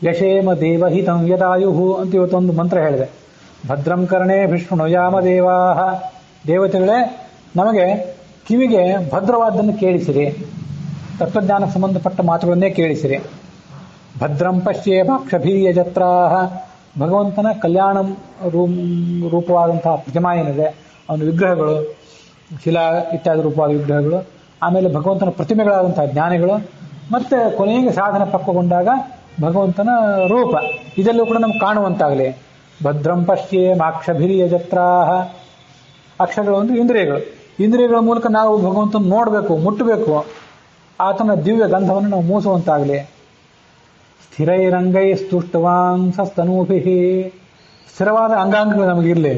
ಯಶೇಮ ದೇವಹಿತಂ ಯದಾಯುಹು ಅಂತ ಇವತ್ತೊಂದು ಮಂತ್ರ ಹೇಳಿದೆ. ಭದ್ರಂ ಕರ್ಣೇ ವಿಷ್ಣುಯಾಮ ದೇವಾಹ, ದೇವತೆಗಳೇ ನಮಗೆ ಕಿವಿಗೆ ಭದ್ರವಾದ್ದನ್ನು ಕೇಳಿಸಿರಿ, ತತ್ವಜ್ಞಾನಕ್ಕೆ ಸಂಬಂಧಪಟ್ಟ ಮಾತುಗಳನ್ನೇ ಕೇಳಿಸಿರಿ. ಭದ್ರಂ ಪಶ್ಯೇಮಾಕ್ಷಭೀಯ ಜತ್ರಾಹ, ಭಗವಂತನ ಕಲ್ಯಾಣ ರೂಪವಾದಂತಹ ಪ್ರತಿಮಾ ಏನಿದೆ, ಅವನ ವಿಗ್ರಹಗಳು, ಶಿಲಾ ಇತ್ಯಾದಿ ರೂಪವಾದ ವಿಗ್ರಹಗಳು, ಆಮೇಲೆ ಭಗವಂತನ ಪ್ರತಿಮೆಗಳಾದಂತಹ ಜ್ಞಾನಿಗಳು, ಮತ್ತೆ ಕೊನೆಗೆ ಸಾಧನೆ ಪಕ್ವಗೊಂಡಾಗ ಭಗವಂತನ ರೂಪ, ಇದೆಲ್ಲೂ ಕೂಡ ನಮ್ಗೆ ಕಾಣುವಂತಾಗಲಿ. ಭದ್ರಂ ಪಶ್ಯೇಮಾಕ್ಷಭಿರಿಯ ಜತ್ರಾಹ, ಅಕ್ಷಗಳು ಅಂದ್ರೆ ಇಂದ್ರಿಯಗಳು. ಇಂದ್ರಿಯಗಳ ಮೂಲಕ ನಾವು ಭಗವಂತನ ನೋಡಬೇಕು, ಮುಟ್ಟಬೇಕು, ಆತನ ದಿವ್ಯ ಗಂಧವನ್ನು ನಾವು ಮೂಸುವಂತಾಗಲಿ. ಸ್ಥಿರೈರಂಗೈ ಸ್ತುಷ್ಟವಾಂಸಸ್ತನೂಭಿ, ಸ್ಥಿರವಾದ ಅಂಗಾಂಗಗಳು ನಮಗಿರಲಿ.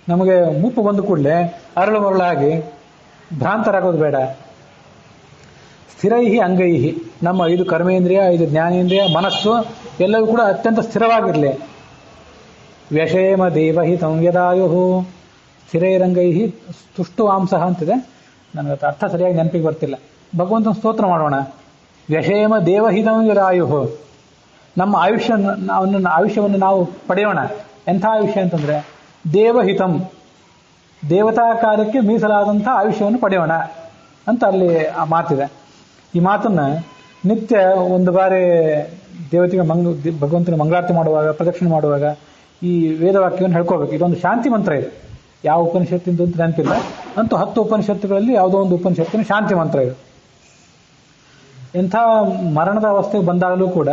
ನಮಗೆ ಮುಪ್ಪು ಬಂದು ಕೂಡಲೇ ಅರಳು ಮರಳಾಗಿ ಭ್ರಾಂತರಾಗೋದು ಬೇಡ. ಸ್ಥಿರೈಹಿ ಅಂಗೈಹಿ, ನಮ್ಮ 5 ಕರ್ಮೇಂದ್ರಿಯ, 5 ಜ್ಞಾನೇಂದ್ರಿಯ, ಮನಸ್ಸು ಎಲ್ಲವೂ ಕೂಡ ಅತ್ಯಂತ ಸ್ಥಿರವಾಗಿರಲಿ. ವ್ಯಷೇಮ ದೇವಹಿತಂ ಯದಾಯುಹು, ಸ್ಥಿರೈರಂಗೈಹಿ ಸ್ತುಷ್ಟವಾಂಸ ಅಂತಿದೆ, ನನಗೆ ಅರ್ಥ ಸರಿಯಾಗಿ ನೆನಪಿಗೆ ಬರ್ತಿಲ್ಲ. ಭಗವಂತನ ಸ್ತೋತ್ರ ಮಾಡೋಣ. ವ್ಯಷೇಮ ದೇವಹಿತಂ ಯದಾಯುಹು, ನಮ್ಮ ಆಯುಷ್ಯವನ್ನು ನಾವು ಪಡೆಯೋಣ. ಎಂಥ ಆಯುಷ್ಯ ಅಂತಂದ್ರೆ ದೇವಹಿತಂ, ದೇವತಾ ಕಾರ್ಯಕ್ಕೆ ಮೀಸಲಾದಂಥ ಆಯುಷ್ಯವನ್ನು ಪಡೆಯೋಣ ಅಂತ ಅಲ್ಲಿ ಆ ಮಾತಿದೆ. ಈ ಮಾತನ್ನ ನಿತ್ಯ ಒಂದು ಬಾರಿ ದೇವತೆಗೆ ಭಗವಂತನ ಮಂಗಳಾರತಿ ಮಾಡುವಾಗ, ಪ್ರದಕ್ಷಿಣೆ ಮಾಡುವಾಗ ಈ ವೇದವಾಕ್ಯವನ್ನು ಹೇಳ್ಕೋಬೇಕು. ಇದೊಂದು ಶಾಂತಿ ಮಂತ್ರ ಇದೆ. ಯಾವ ಉಪನಿಷತ್ತಿಂದ ಅಂತ ನೆನಪಿಲ್ಲ, ಅಂತೂ 10 ಉಪನಿಷತ್ತುಗಳಲ್ಲಿ ಯಾವುದೋ ಒಂದು ಉಪನಿಷತ್ತಿನ ಶಾಂತಿ ಮಂತ್ರ ಇದು. ಎಂಥ ಮರಣದ ಅವಸ್ಥೆಗೆ ಬಂದಾಗಲೂ ಕೂಡ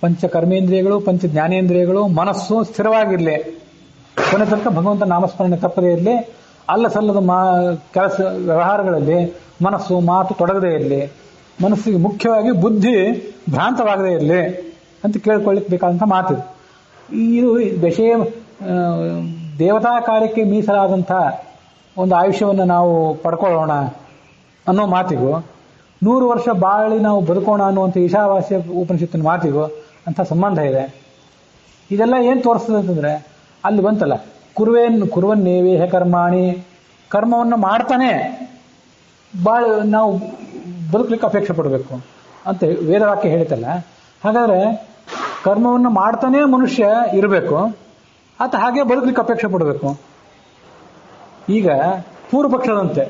ಪಂಚ ಕರ್ಮೇಂದ್ರಿಯಗಳು, ಪಂಚ ಜ್ಞಾನೇಂದ್ರಿಯಗಳು, ಮನಸ್ಸು ಸ್ಥಿರವಾಗಿರಲಿ. ಕೊನೆ ತನಕ ಭಗವಂತ ನಾಮಸ್ಮರಣೆ ತಪ್ಪದೇ ಇರಲಿ. ಅಲ್ಲ ಸಲ್ಲದ ಕೆಲಸ ವ್ಯವಹಾರಗಳಲ್ಲಿ ಮನಸ್ಸು ಮಾತು ತೊಡಗದೇ ಇರಲಿ. ಮನಸ್ಸಿಗೆ ಮುಖ್ಯವಾಗಿ ಬುದ್ಧಿ ಭ್ರಾಂತವಾಗದೇ ಇರಲಿ ಅಂತ ಕೇಳ್ಕೊಳ್ಳಿಕ್ಕೆ ಬೇಕಾದಂಥ ಮಾತಿದು. ಇದು ವಿಷಯ ದೇವತಾ ಕಾರ್ಯಕ್ಕೆ ಮೀಸಲಾದಂಥ ಒಂದು ಆಯುಷ್ಯವನ್ನು ನಾವು ಪಡ್ಕೊಳ್ಳೋಣ ಅನ್ನೋ ಮಾತಿಗೂ, 100 ವರ್ಷ ಬಾಳಿ ನಾವು ಬದುಕೋಣ ಅನ್ನುವಂಥ ಈಶಾವಾಸ್ಯ ಉಪನಿಷತ್ತಿನ ಮಾತಿಗೂ ಅಂಥ ಸಂಬಂಧ ಇದೆ. ಇದೆಲ್ಲ ಏನು ತೋರಿಸ್ತದೆ ಅಂತಂದರೆ ಅಲ್ಲಿ ಬಂತಲ್ಲ, ಕುರುವನ್ನೇವೇಹ ಕರ್ಮಾಣಿ, ಕರ್ಮವನ್ನು ಮಾಡ್ತಾನೆ ನಾವು ಬದುಕಲಿಕ್ಕೆ ಅಪೇಕ್ಷೆ ಪಡಬೇಕು ಅಂತ ವೇದವಾಕ್ಯ ಹೇಳಿತಲ್ಲ. ಹಾಗಾದರೆ ಕರ್ಮವನ್ನು ಮಾಡ್ತಾನೆ ಮನುಷ್ಯ ಇರಬೇಕು, ಆತ ಹಾಗೆ ಬದುಕಲಿಕ್ಕೆ ಅಪೇಕ್ಷೆ ಪಡಬೇಕು. ಈಗ ಪೂರ್ವ ಪಕ್ಷದಂತೆ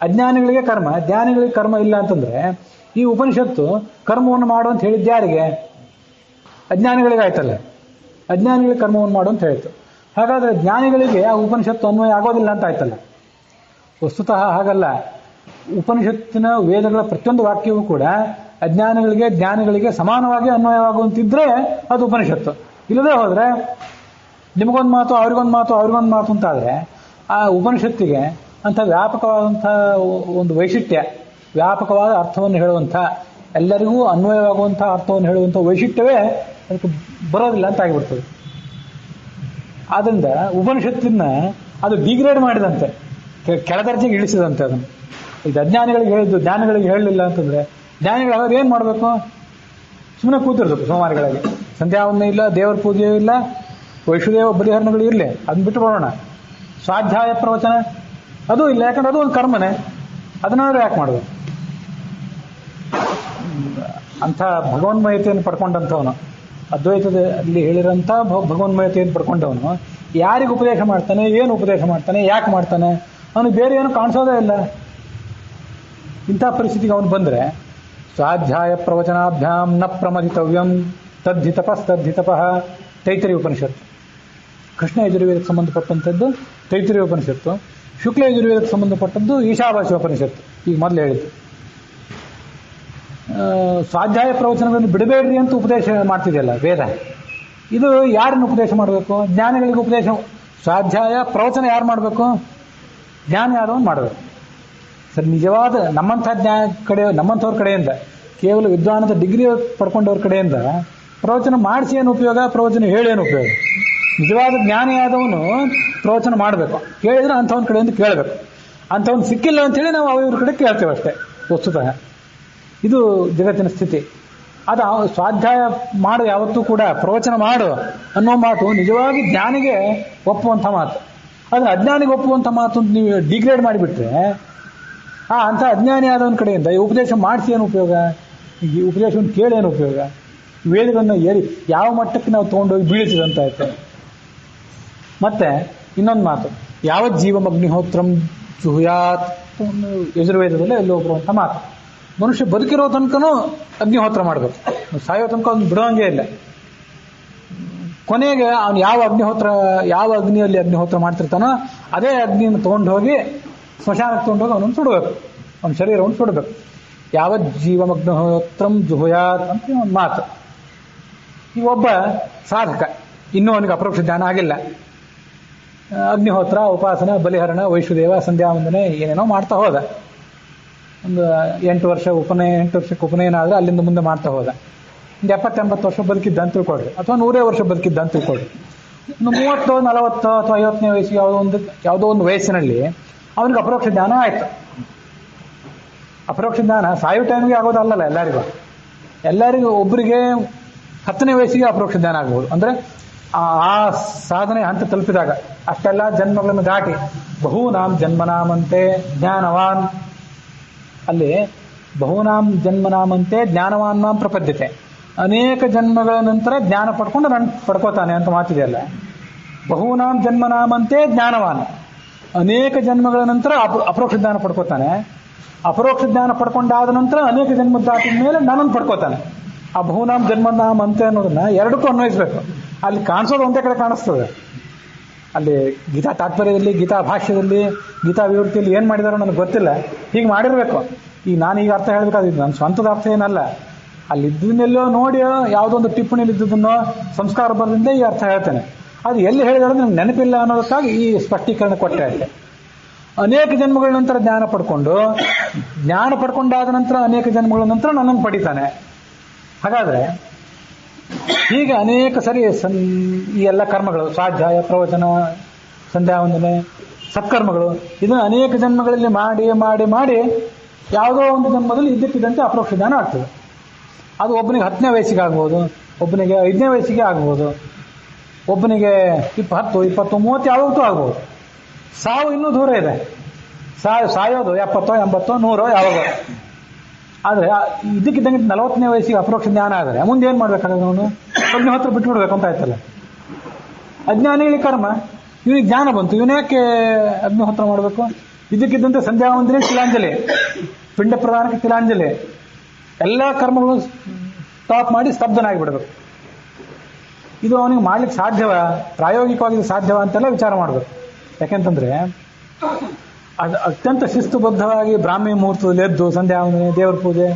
ಅಜ್ಞಾನಿಗಳಿಗೆ ಕರ್ಮ, ಜ್ಞಾನಿಗಳಿಗೆ ಕರ್ಮ ಇಲ್ಲ ಅಂತಂದ್ರೆ ಈ ಉಪನಿಷತ್ತು ಕರ್ಮವನ್ನು ಮಾಡು ಅಂತ ಹೇಳಿದ್ದು ಯಾರಿಗೆ? ಅಜ್ಞಾನಿಗಳಿಗೆ ಆಯ್ತಲ್ಲ. ಅಜ್ಞಾನಿಗಳಿಗೆ ಕರ್ಮವನ್ನು ಮಾಡು ಅಂತ ಹೇಳಿತು. ಹಾಗಾದ್ರೆ ಜ್ಞಾನಿಗಳಿಗೆ ಆ ಉಪನಿಷತ್ತು ಅನ್ವಯ ಆಗೋದಿಲ್ಲ ಅಂತ ಆಯ್ತಲ್ಲ. ವಸ್ತುತಃ ಹಾಗಲ್ಲ. ಉಪನಿಷತ್ತಿನ ವೇದಗಳ ಪ್ರತಿಯೊಂದು ವಾಕ್ಯವೂ ಕೂಡ ಅಜ್ಞಾನಿಗಳಿಗೆ ಜ್ಞಾನಿಗಳಿಗೆ ಸಮಾನವಾಗಿ ಅನ್ವಯವಾಗುವಂತಿದ್ರೆ ಅದು ಉಪನಿಷತ್ತು. ಇಲ್ಲದೆ ಹೋದ್ರೆ ನಿಮಗೊಂದು ಮಾತು ಅವ್ರಿಗೊಂದು ಮಾತು ಅವ್ರಿಗೊಂದು ಮಾತು ಅಂತಾದರೆ ಆ ಉಪನಿಷತ್ತಿಗೆ ಅಂಥ ವ್ಯಾಪಕವಾದಂಥ ಒಂದು ವೈಶಿಷ್ಟ್ಯ, ವ್ಯಾಪಕವಾದ ಅರ್ಥವನ್ನು ಹೇಳುವಂಥ, ಎಲ್ಲರಿಗೂ ಅನ್ವಯವಾಗುವಂಥ ಅರ್ಥವನ್ನು ಹೇಳುವಂಥ ವೈಶಿಷ್ಟ್ಯವೇ ಅದಕ್ಕೆ ಬರೋದಿಲ್ಲ ಅಂತ ಆಗಿಬಿಡ್ತದೆ. ಆದ್ದರಿಂದ ಉಪನಿಷತ್ತಿನ ಅದು ಡಿಗ್ರೇಡ್ ಮಾಡಿದಂತೆ, ಕೆಳದರ್ಜೆಗೆ ಇಳಿಸಿದಂತೆ ಅದನ್ನು. ಇದು ಅಜ್ಞಾನಿಗಳಿಗೆ ಹೇಳಿದ್ದು ಜ್ಞಾನಿಗಳಿಗೆ ಹೇಳಲಿಲ್ಲ ಅಂತಂದರೆ ಜ್ಞಾನಿಗಳು ಅವ್ರು ಏನು ಮಾಡಬೇಕು? ಸುಮ್ಮನೆ ಕೂತಿರ್ಬೇಕು ಸೋಮಾರಿಗಳಾಗಿ. ಸಂಧ್ಯಾವಂದನೆ ಇಲ್ಲ, ದೇವರ ಪೂಜೆಯೂ ಇಲ್ಲ, ವೈಷ್ಣುದೇವ ಬಲಿಹರಣಗಳು ಇರಲಿ, ಅದನ್ನ ಬಿಟ್ಟು ಬರೋಣ. ಸ್ವಾಧ್ಯಾಯ ಪ್ರವಚನ ಅದೂ ಇಲ್ಲ, ಯಾಕಂದ್ರೆ ಅದು ಒಂದು ಕರ್ಮನೇ. ಅದನ್ನಾದ್ರೂ ಯಾಕೆ ಮಾಡಬೇಕು? ಅಂಥ ಭಗವನ್ಮಯತೆಯನ್ನು ಪಡ್ಕೊಂಡಂಥವನು, ಅದ್ವೈತದಲ್ಲಿ ಹೇಳಿರೋಂಥ ಭಗವನ್ಮಯತೆಯನ್ನು ಪಡ್ಕೊಂಡವನು ಯಾರಿಗೆ ಉಪದೇಶ ಮಾಡ್ತಾನೆ, ಏನು ಉಪದೇಶ ಮಾಡ್ತಾನೆ, ಯಾಕೆ ಮಾಡ್ತಾನೆ, ಅವನು ಬೇರೆ ಏನು ಕಾಣಿಸೋದೇ ಇಲ್ಲ. ಇಂಥ ಪರಿಸ್ಥಿತಿಗೆ ಅವನು ಬಂದರೆ ಸ್ವಾಧ್ಯಾಯ ಪ್ರವಚನಾಭ್ಯಾಂ ನ ಪ್ರಮದಿತವ್ಯಂ ತದ್ಧಿ ತಪಃ ತೈತರಿಯ ಉಪನಿಷತ್ತು. ಕೃಷ್ಣ ಯಜುರ್ವೇದಕ್ಕೆ ಸಂಬಂಧಪಟ್ಟಂಥದ್ದು ತೈತರಿಯ ಉಪನಿಷತ್ತು, ಶುಕ್ಲ ಯಜುರ್ವೇದಕ್ಕೆ ಸಂಬಂಧಪಟ್ಟದ್ದು ಈಶಾವಾಸ್ಯ ಉಪನಿಷತ್ತು. ಈಗ ಮೊದಲು ಹೇಳಿದ್ದು ಸ್ವಾಧ್ಯಾಯ ಪ್ರವಚನಗಳನ್ನು ಬಿಡಬೇಡ್ರಿ ಅಂತ ಉಪದೇಶ ಮಾಡ್ತಿದೆಯಲ್ಲ ವೇದ, ಇದು ಯಾರನ್ನು ಉಪದೇಶ ಮಾಡಬೇಕು? ಜ್ಞಾನಿಗಳಿಗೆ ಉಪದೇಶ. ಸ್ವಾಧ್ಯಾಯ ಪ್ರವಚನ ಯಾರು ಮಾಡಬೇಕು? ಜ್ಞಾನ ಯಾದವನು ಮಾಡಬೇಕು. ಸರ್, ನಿಜವಾದ ನಮ್ಮಂಥವ್ರ ಕಡೆಯಿಂದ, ಕೇವಲ ವಿದ್ವಾನದ ಡಿಗ್ರಿ ಪಡ್ಕೊಂಡವ್ರ ಕಡೆಯಿಂದ ಪ್ರವಚನ ಮಾಡಿಸಿ ಏನು ಉಪಯೋಗ, ಪ್ರವಚನ ಹೇಳಿ ಏನು ಉಪಯೋಗ? ನಿಜವಾದ ಜ್ಞಾನಿಯಾದವನು ಪ್ರವಚನ ಮಾಡಬೇಕು. ಕೇಳಿದ್ರೆ ಅಂಥವನ ಕಡೆಯಿಂದ ಕೇಳಬೇಕು. ಅಂಥವ್ನು ಸಿಕ್ಕಿಲ್ಲ ಅಂತೇಳಿ ನಾವು ಇವ್ರ ಕಡೆ ಕೇಳ್ತೇವೆ ಅಷ್ಟೇ ವಸ್ತುತಃ. ಇದು ಜಗತ್ತಿನ ಸ್ಥಿತಿ. ಅದು ಸ್ವಾಧ್ಯಾಯ ಮಾಡು, ಯಾವತ್ತೂ ಕೂಡ ಪ್ರವಚನ ಮಾಡು ಅನ್ನೋ ಮಾತು ನಿಜವಾಗಿ ಜ್ಞಾನಿಗೆ ಒಪ್ಪುವಂಥ ಮಾತು. ಆದರೆ ಅಜ್ಞಾನಿಗೆ ಒಪ್ಪುವಂಥ ಮಾತು ಅಂತ ನೀವು ಡಿಗ್ರೇಡ್ ಮಾಡಿಬಿಟ್ರೆ ಅಂಥ ಅಜ್ಞಾನಿ ಆದವನ ಕಡೆಯಿಂದ ಈ ಉಪದೇಶ ಮಾಡಿಸಿ ಏನು ಉಪಯೋಗ? ಈ ಉಪದೇಶವನ್ನು ಕೇಳಿ ಏನು ಉಪಯೋಗ? ವೇದಗಳನ್ನು ಯಾವ ಮಟ್ಟಕ್ಕೆ ನಾವು ತೊಗೊಂಡೋಗಿ ಬೀಳಿಸಿದಂತಾಯ್ತು. ಮತ್ತೆ ಇನ್ನೊಂದು ಮಾತು, ಯಾವತ್ ಜೀವಂ ಅಗ್ನಿಹೋತ್ರಂ ಜುಹುಯಾತ್, ಯಜುರ್ವೇದದಲ್ಲೇ ಎಲ್ಲೋ ಬರುವಂಥ ಮಾತು. ಮನುಷ್ಯ ಬದುಕಿರೋ ತನಕನೂ ಅಗ್ನಿಹೋತ್ರ ಮಾಡಬೇಕು, ಸಾಯೋ ತನಕ ಅವ್ನು ಬಿಡುವಂಗೆ ಇಲ್ಲ. ಕೊನೆಗೆ ಅವನು ಯಾವ ಅಗ್ನಿಯಲ್ಲಿ ಅಗ್ನಿಹೋತ್ರ ಮಾಡ್ತಿರ್ತಾನೋ ಅದೇ ಅಗ್ನಿಯನ್ನು ತೊಗೊಂಡು ಹೋಗಿ ಸ್ಮಶಾನಕ್ಕೆ ತೊಗೊಂಡೋಗಿ ಅವನನ್ನು ಸುಡಬೇಕು, ಅವನ ಶರೀರವನ್ನು ಸುಡಬೇಕು. ಯಾವತ್ ಜೀವಮಗ್ನಿಹೋತ್ರಂ ಜುಹುಯಾತ್ ಅಂತ ಒಂದು ಮಾತು. ಈ ಒಬ್ಬ ಸಾಧಕ, ಇನ್ನೂ ಅವನಿಗೆ ಅಪರೋಕ್ಷ ಜ್ಞಾನ ಆಗಿಲ್ಲ. ಅಗ್ನಿಹೋತ್ರ, ಉಪಾಸನ, ಬಲಿಹರಣ, ವೈಶ್ವದೇವ, ಸಂಧ್ಯಾವಂದನೆ ಏನೇನೋ ಮಾಡ್ತಾ ಹೋದ. ಒಂದು 8 ವರ್ಷಕ್ಕೆ ಉಪನಯನ ಆದರೆ ಅಲ್ಲಿಂದ ಮುಂದೆ ಮಾಡ್ತಾ ಹೋದ. ಒಂದು 70-80 ವರ್ಷ ಬದುಕಿದ್ದ ಅಂತ ತಿಳ್ಕೊಳ್ರಿ, ಅಥವಾ 100 ವರ್ಷ ಬದುಕಿದ್ದ ಅಂತ ತಿಳ್ಕೊಳ್ರಿ. ಒಂದು 30, 40 ಅಥವಾ 50ನೇ ವಯಸ್ಸಿಗೆ ಯಾವುದೋ ಒಂದು ವಯಸ್ಸಿನಲ್ಲಿ ಅವನಿಗೆ ಅಪರೋಕ್ಷ ಜ್ಞಾನ ಆಯಿತು. ಅಪರೋಕ್ಷ ಜ್ಞಾನ ಸಾಯೋ ಟೈಮ್ಗೆ ಆಗೋದಲ್ಲಲ್ಲ ಎಲ್ಲರಿಗೂ. ಒಬ್ಬರಿಗೆ 10ನೇ ವಯಸ್ಸಿಗೆ ಅಪರೋಕ್ಷ ಜ್ಞಾನ ಆಗ್ಬೋದು. ಅಂದರೆ ಆ ಸಾಧನೆ ಹಂತ ತಲುಪಿದಾಗ, ಅಷ್ಟೆಲ್ಲ ಜನ್ಮಗಳನ್ನು ದಾಟಿ ಬಹೂನಾಂ ಜನ್ಮನಾಮಂತೆ ಜ್ಞಾನವಾನ್, ಅಲ್ಲಿ ಬಹುನಾಂ ಜನ್ಮನಾಮಂತೆ ಜ್ಞಾನವಾನ್ ನಾಂ ಪ್ರಪದ್ಯತೆ, ಅನೇಕ ಜನ್ಮಗಳ ನಂತರ ಜ್ಞಾನ ಪಡ್ಕೊಂಡು ಪಡ್ಕೋತಾನೆ ಅಂತ ಮಾತಿದೆಯಲ್ಲ. ಬಹುನಾಂ ಜನ್ಮನಾಮಂತೆ ಜ್ಞಾನವಾನ್, ಅನೇಕ ಜನ್ಮಗಳ ನಂತರ ಅಪರೋಕ್ಷ ಜ್ಞಾನ ಪಡ್ಕೋತಾನೆ. ಅಪರೋಕ್ಷ ಜ್ಞಾನ ಪಡ್ಕೊಂಡಾದ ನಂತರ ಅನೇಕ ಜನ್ಮ ದಾಟಿದ ಮೇಲೆ ನನ್ನನ್ನು ಪಡ್ಕೋತಾನೆ. ಆ ಬಹುನಾಂ ಜನ್ಮನಾಮ ಅಂತೆ ಅನ್ನೋದನ್ನ ಎರಡಕ್ಕೂ ಅನ್ವಯಿಸ್ಬೇಕು. ಅಲ್ಲಿ ಕಾಣಿಸೋದು ಒಂದೇ ಕಡೆ ಕಾಣಿಸ್ತದೆ. ಅಲ್ಲಿ ಗೀತಾ ತಾತ್ಪರ್ಯದಲ್ಲಿ, ಗೀತಾ ಭಾಷ್ಯದಲ್ಲಿ, ಗೀತಾ ವಿವೃತ್ತಿಯಲ್ಲಿ ಏನು ಮಾಡಿದಾರೋ ನನಗೆ ಗೊತ್ತಿಲ್ಲ, ಹೀಗೆ ಮಾಡಿರಬೇಕು. ಈಗ ನಾನೀಗ ಅರ್ಥ ಹೇಳಬೇಕಾದಿದ್ದು ನನ್ನ ಸ್ವಂತದ ಅರ್ಥ ಏನಲ್ಲ, ಅಲ್ಲಿ ಇದ್ದನ್ನೆಲ್ಲೋ ನೋಡಿ ಯಾವುದೋ ಒಂದು ಟಿಪ್ಪಣಿಯಲ್ಲಿ ಇದ್ದದನ್ನೋ ಸಂಸ್ಕಾರ ಬರದಿಂದ ಈ ಅರ್ಥ ಹೇಳ್ತೇನೆ. ಅದು ಎಲ್ಲಿ ಹೇಳಿದಾರೋ ನನಗೆ ನೆನಪಿಲ್ಲ ಅನ್ನೋದಕ್ಕಾಗಿ ಈ ಸ್ಪಷ್ಟೀಕರಣ ಕೊಟ್ಟೆ ಅಷ್ಟೆ. ಅನೇಕ ಜನ್ಮಗಳ ನಂತರ ಜ್ಞಾನ ಪಡ್ಕೊಂಡಾದ ನಂತರ ಅನೇಕ ಜನ್ಮಗಳ ನಂತರ ನನ್ನನ್ನು ಪಡಿತಾನೆ. ಹಾಗಾದರೆ ಹೀಗೆ ಅನೇಕ ಸರಿ ಈ ಎಲ್ಲ ಕರ್ಮಗಳು, ಸ್ವಾಧ್ಯಾಯ, ಪ್ರವಚನ, ಸಂಧ್ಯಾವಂದನೆ, ಸತ್ಕರ್ಮಗಳು, ಇದನ್ನು ಅನೇಕ ಜನ್ಮಗಳಲ್ಲಿ ಮಾಡಿ ಮಾಡಿ ಮಾಡಿ ಯಾವುದೋ ಒಂದು ಜನ್ಮದಲ್ಲಿ ಇದ್ದಕ್ಕಿದ್ದಂತೆ ಅಪರೋಕ್ಷ ಜ್ಞಾನ ಆಗ್ತದೆ. ಅದು ಒಬ್ಬನಿಗೆ 10ನೇ ವಯಸ್ಸಿಗೆ ಆಗ್ಬೋದು, ಒಬ್ಬನಿಗೆ 5ನೇ ವಯಸ್ಸಿಗೆ ಆಗ್ಬೋದು, ಒಬ್ಬನಿಗೆ 10, 20, 30 ಯಾವತ್ತೂ ಆಗ್ಬೋದು. ಸಾವು ಇನ್ನೂ ದೂರ ಇದೆ. ಸಾಯೋದು 70, 80, 100 ಯಾವಾಗ. ಆದರೆ ಇದಕ್ಕಿದ್ದಂಗೆ 40ನೇ ವಯಸ್ಸಿಗೆ ಅಪರೋಕ್ಷ ಜ್ಞಾನ ಆದರೆ ಮುಂದೆ ಏನು ಮಾಡ್ಬೇಕಾದ್ರೆ ಅವನು ಅಗ್ನಿಹೋತ್ರ ಬಿಟ್ಬಿಡ್ಬೇಕು ಅಂತ ಆಯ್ತಲ್ಲ. ಅಜ್ಞಾನಿಗಳಿಗೆ ಕರ್ಮ, ಇವನಿಗೆ ಜ್ಞಾನ ಬಂತು, ಇವನ್ಯಾಕೆ ಅಗ್ನಿಹೋತ್ರ ಮಾಡಬೇಕು? ಇದಕ್ಕಿದ್ದಂತೆ ಸಂಧ್ಯಾವಂದನೆ, ತಿಲಾಂಜಲಿ, ಪಿಂಡ ಪ್ರದಾನಕ್ಕೆ ತಿಲಾಂಜಲಿ, ಎಲ್ಲ ಕರ್ಮಗಳು ಸ್ಟಾಪ್ ಮಾಡಿ ಸ್ತಬ್ಧನಾಗಿಬಿಡಬೇಕು. ಇದು ಅವನಿಗೆ ಮಾಡ್ಲಿಕ್ಕೆ ಸಾಧ್ಯವ, ಪ್ರಾಯೋಗಿಕವಾಗಿ ಸಾಧ್ಯವ ಅಂತೆಲ್ಲ ವಿಚಾರ ಮಾಡಬೇಕು. ಯಾಕೆಂತಂದ್ರೆ ಅದು ಅತ್ಯಂತ ಶಿಸ್ತುಬದ್ಧವಾಗಿ ಬ್ರಾಹ್ಮಿ ಮುಹೂರ್ತದಲ್ಲಿ ಎದ್ದು ಸಂಧ್ಯಾವಂದನೆ, ದೇವರ ಪೂಜೆ,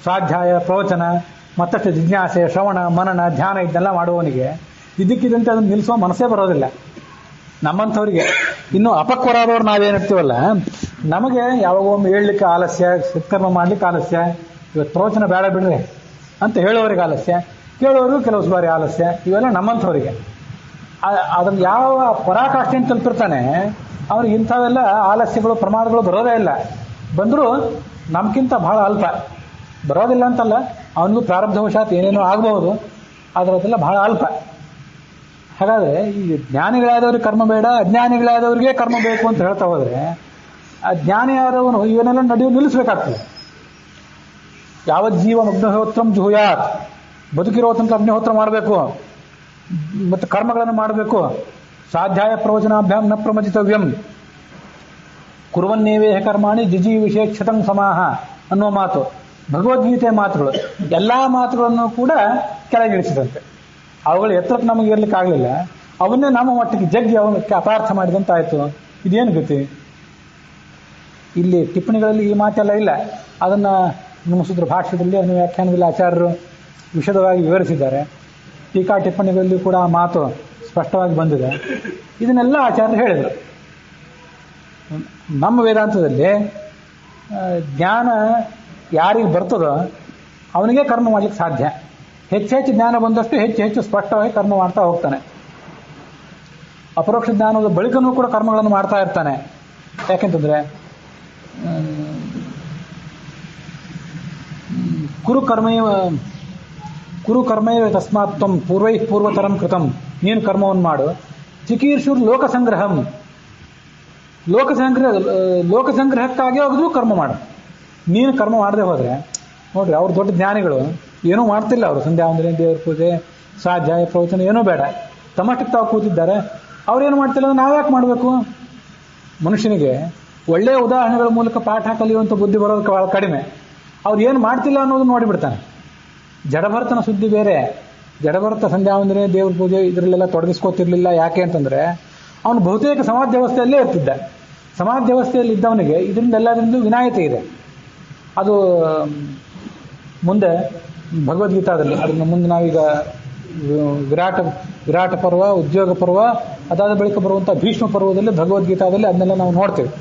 ಸ್ವಾಧ್ಯಾಯ, ಪ್ರವಚನ, ಮತ್ತಷ್ಟು ಜಿಜ್ಞಾಸೆ, ಶ್ರವಣ, ಮನನ, ಧ್ಯಾನ ಇದನ್ನೆಲ್ಲ ಮಾಡುವವನಿಗೆ ಇದಕ್ಕಿದಂತೆ ಅದನ್ನು ನಿಲ್ಲಿಸುವ ಮನಸ್ಸೇ ಬರೋದಿಲ್ಲ. ನಮ್ಮಂಥವ್ರಿಗೆ ಇನ್ನು ಅಪಕ್ವರಾದವ್ರು ನಾವೇನಿರ್ತೀವಲ್ಲ, ನಮಗೆ ಯಾವಾಗ ಒಮ್ಮೆ ಹೇಳಲಿಕ್ಕೆ ಆಲಸ್ಯ, ಸತ್ಕರ್ಮ ಮಾಡ್ಲಿಕ್ಕೆ ಆಲಸ್ಯ, ಇವತ್ತು ಪ್ರವಚನ ಬೇಡ ಬಿಡ್ರಿ ಅಂತ ಹೇಳೋರಿಗೆ ಆಲಸ್ಯ, ಕೇಳೋರು ಕೆಲವು ಬಾರಿ ಆಲಸ್ಯ, ಇವೆಲ್ಲ ನಮ್ಮಂಥವ್ರಿಗೆ. ಅದ್ರಲ್ಲಿ ಯಾವ ಪರಾಕಾಷ್ಠೆಯನ್ನು ತಲುಪಿರ್ತಾನೆ ಅವ್ರಿಗೆ ಇಂಥವೆಲ್ಲ ಆಲಸ್ಯಗಳು, ಪ್ರಮಾದಗಳು ಬರೋದೇ ಇಲ್ಲ. ಬಂದರೂ ನಮ್ಗಿಂತ ಬಹಳ ಅಲ್ಪ. ಬರೋದಿಲ್ಲ ಅಂತಲ್ಲ, ಅವನಿಗೂ ಪ್ರಾರಬ್ಧವಶಾತ್ ಏನೇನೋ ಆಗಬಹುದು, ಆದರೆ ಅದೆಲ್ಲ ಬಹಳ ಅಲ್ಪ. ಹಾಗಾದರೆ ಈ ಜ್ಞಾನಿಗಳಾದವ್ರಿಗೆ ಕರ್ಮ ಬೇಡ, ಅಜ್ಞಾನಿಗಳಾದವ್ರಿಗೆ ಕರ್ಮ ಬೇಕು ಅಂತ ಹೇಳ್ತಾ ಹೋದರೆ ಆ ಜ್ಞಾನಿಯಾದವನು ಇವನ್ನೆಲ್ಲ ನಡೆಯೋ ನಿಲ್ಲಿಸ್ಬೇಕಾಗ್ತದೆ. ಯಾವಜ್ಜೀವನ ಅಗ್ನಿಹೋತ್ರಂ ಜುಹುಯಾತ್, ಬದುಕಿರೋ ತನಕ ಅಗ್ನಿಹೋತ್ರ ಮಾಡಬೇಕು ಮತ್ತು ಕರ್ಮಗಳನ್ನು ಮಾಡಬೇಕು. ಸ್ವಾಧ್ಯಾಯ ಪ್ರವಚನಾಭ್ಯಾಂ ನ ಪ್ರಮಜಿತವ್ಯಂ, ಕುರುವನ್ನೇವೇಹ ಕರ್ಮಾಣಿ ಜಿಜೀವಿಷೇಕ್ಷತಂ ಸಮಾಹ ಅನ್ನೋ ಮಾತು ಭಗವದ್ಗೀತೆ ಮಾತುಗಳು. ಎಲ್ಲಾ ಮಾತುಗಳನ್ನು ಕೂಡ ಕೆಳಗಿಳಿಸಿದಂತೆ. ಅವುಗಳು ಎತ್ತರಕ್ಕೆ ನಮಗೆ ಇರ್ಲಿಕ್ಕಾಗಲಿಲ್ಲ, ಅವನ್ನೇ ನಮ್ಮ ಮಟ್ಟಿಗೆ ಜಗ್ಗಿ ಅವನಕ್ಕೆ ಅಪಾರ್ಥ ಮಾಡಿದಂತಾಯ್ತು. ಇದೇನು ಗತಿ? ಇಲ್ಲಿ ಟಿಪ್ಪಣಿಗಳಲ್ಲಿ ಈ ಮಾತೆಲ್ಲ ಇಲ್ಲ. ಅದನ್ನು ಬ್ರಹ್ಮಸೂತ್ರ ಭಾಷ್ಯದಲ್ಲಿ, ಅದನ್ನು ವ್ಯಾಖ್ಯಾನದಲ್ಲಿ ಆಚಾರ್ಯರು ವಿಶದವಾಗಿ ವಿವರಿಸಿದ್ದಾರೆ. ಟೀಕಾ ಟಿಪ್ಪಣಿಗಳಲ್ಲಿ ಕೂಡ ಆ ಮಾತು ಸ್ಪಷ್ಟವಾಗಿ ಬಂದಿದೆ. ಇದನ್ನೆಲ್ಲ ಆಚಾರ್ಯರು ಹೇಳಿದರು. ನಮ್ಮ ವೇದಾಂತದಲ್ಲಿ ಜ್ಞಾನ ಯಾರಿಗೆ ಬರ್ತದೋ ಅವನಿಗೆ ಕರ್ಮ ಮಾಡ್ಲಿಕ್ಕೆ ಸಾಧ್ಯ. ಹೆಚ್ಚೆಚ್ಚು ಜ್ಞಾನ ಬಂದಷ್ಟು ಹೆಚ್ಚು ಹೆಚ್ಚು ಸ್ಪಷ್ಟವಾಗಿ ಕರ್ಮ ಮಾಡ್ತಾ ಹೋಗ್ತಾನೆ. ಅಪರೋಕ್ಷ ಜ್ಞಾನದ ಬಳಿಕನೂ ಕೂಡ ಕರ್ಮಗಳನ್ನು ಮಾಡ್ತಾ ಇರ್ತಾನೆ. ಯಾಕೆಂತಂದ್ರೆ ಕುರು ಕರ್ಮೈವ ತಸ್ಮಾತ್ ತ್ವಂ ಪೂರ್ವತರಂ ಕೃತಂ, ನೀನು ಕರ್ಮವನ್ನು ಮಾಡು. ಚಿಕೀರ್ಷುರ್ ಲೋಕಸಂಗ್ರಹಕ್ಕಾಗಿ ಹೋಗಿದ್ರು ಕರ್ಮ ಮಾಡು. ನೀನು ಕರ್ಮ ಮಾಡದೆ ಹೋದ್ರೆ, ನೋಡ್ರಿ ಅವ್ರು ದೊಡ್ಡ ಜ್ಞಾನಿಗಳು ಏನೂ ಮಾಡ್ತಿಲ್ಲ. ಅವರು ಸಂಧ್ಯಾ ವಂದನೆ, ದೇವ್ರ ಪೂಜೆ, ಸ್ವಾಧ್ಯಾಯ ಪ್ರವಚನ ಏನೂ ಬೇಡ, ತಮಷ್ಟಕ್ಕೆ ತಾವು ಕೂತಿದ್ದಾರೆ. ಅವ್ರೇನು ಮಾಡ್ತಿಲ್ಲ, ನಾವ್ಯಾಕೆ ಮಾಡಬೇಕು? ಮನುಷ್ಯನಿಗೆ ಒಳ್ಳೆಯ ಉದಾಹರಣೆಗಳ ಮೂಲಕ ಪಾಠ ಕಲಿಯುವಂಥ ಬುದ್ಧಿ ಬರೋದಕ್ಕೆ ಬಹಳ ಕಡಿಮೆ. ಅವ್ರು ಏನು ಮಾಡ್ತಿಲ್ಲ ಅನ್ನೋದು ನೋಡಿಬಿಡ್ತಾನೆ. ಜಡಭರತನ ಸುದ್ದಿ ಬೇರೆ. ಜಡಭರತ ಸಂಧ್ಯಾ ವಂದನೆ, ದೇವ್ರ ಪೂಜೆ ಇದರಲ್ಲೆಲ್ಲ ತೊಡಗಿಸ್ಕೋತಿರ್ಲಿಲ್ಲ. ಯಾಕೆ ಅಂತಂದ್ರೆ ಅವನು ಬಹುತೇಕ ಸಮಾಜ ವ್ಯವಸ್ಥೆಯಲ್ಲೇ ಇರ್ತಿದ್ದ. ಸಮಾಜ ವ್ಯವಸ್ಥೆಯಲ್ಲಿ ಇದ್ದವನಿಗೆ ಇದರಿಂದ ಎಲ್ಲದರಿಂದ ವಿನಾಯಿತಿ ಇದೆ. ಅದು ಮುಂದೆ ಭಗವದ್ಗೀತಾದಲ್ಲಿ, ಅದನ್ನು ಮುಂದೆ ನಾವೀಗ ವಿರಾಟ ಪರ್ವ, ಉದ್ಯೋಗ ಪರ್ವ, ಅದಾದ ಬಳಿಕ ಬರುವಂಥ ಭೀಷ್ಮ ಪರ್ವದಲ್ಲಿ, ಭಗವದ್ಗೀತಾದಲ್ಲಿ ಅದನ್ನೆಲ್ಲ ನಾವು ನೋಡ್ತೇವೆ.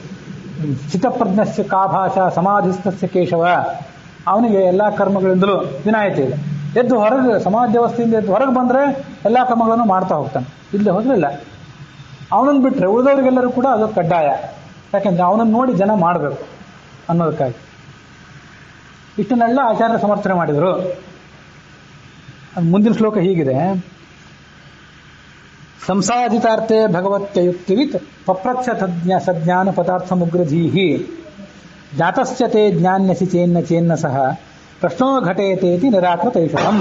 ಚಿತ್ತಪ್ರಜ್ಞಸ್ಯ ಕಾ ಭಾಷಾ ಸಮಾಧಿಸ್ಥಸ್ಯ ಕೇಶವ, ಅವನಿಗೆ ಎಲ್ಲ ಕರ್ಮಗಳಿಂದಲೂ ವಿನಾಯಿತಿ ಇದೆ. ಎದ್ದು ಹೊರಗೆ, ಸಮಾಜ ವ್ಯವಸ್ಥೆಯಿಂದ ಎದ್ದು ಹೊರಗೆ ಬಂದರೆ ಎಲ್ಲ ಕರ್ಮಗಳನ್ನು ಮಾಡ್ತಾ ಹೋಗ್ತಾನೆ. ಇಲ್ಲಿ ಹೋಗಲಿಲ್ಲ. ಅವನನ್ನು ಬಿಟ್ಟರೆ ಉಳಿದವರಿಗೆಲ್ಲರೂ ಕೂಡ ಅದು ಕಡ್ಡಾಯ. ಯಾಕೆಂದರೆ ಅವನನ್ನು ನೋಡಿ ಜನ ಮಾಡಬೇಕು ಅನ್ನೋದಕ್ಕಾಗಿ. ಇಷ್ಟನ್ನೆಲ್ಲ ಆಚಾರ್ಯ ಸಮರ್ಥನೆ ಮಾಡಿದರು. ಮುಂದಿನ ಶ್ಲೋಕ ಹೀಗಿದೆ: ಸಂಸಾಧಿತಾರ್ಥೆ ಭಗವತ್ಯಯುಕ್ತಿವಿತ್ ಪಪ್ರಚ್ಛ ಸಜ್ಞಾನ ಪದಾರ್ಥ ಮುಗ್ರಧೀಹಿ ಜಾತಸ್ಯ ತೇ ಜ್ಞಾನ್ಯಸಿ ಚೇನ್ನ ಸಹ ಪ್ರಶ್ನೋ ಘಟೇತೇತಿ ನಿರಾಕೃತೈಷಣಂ.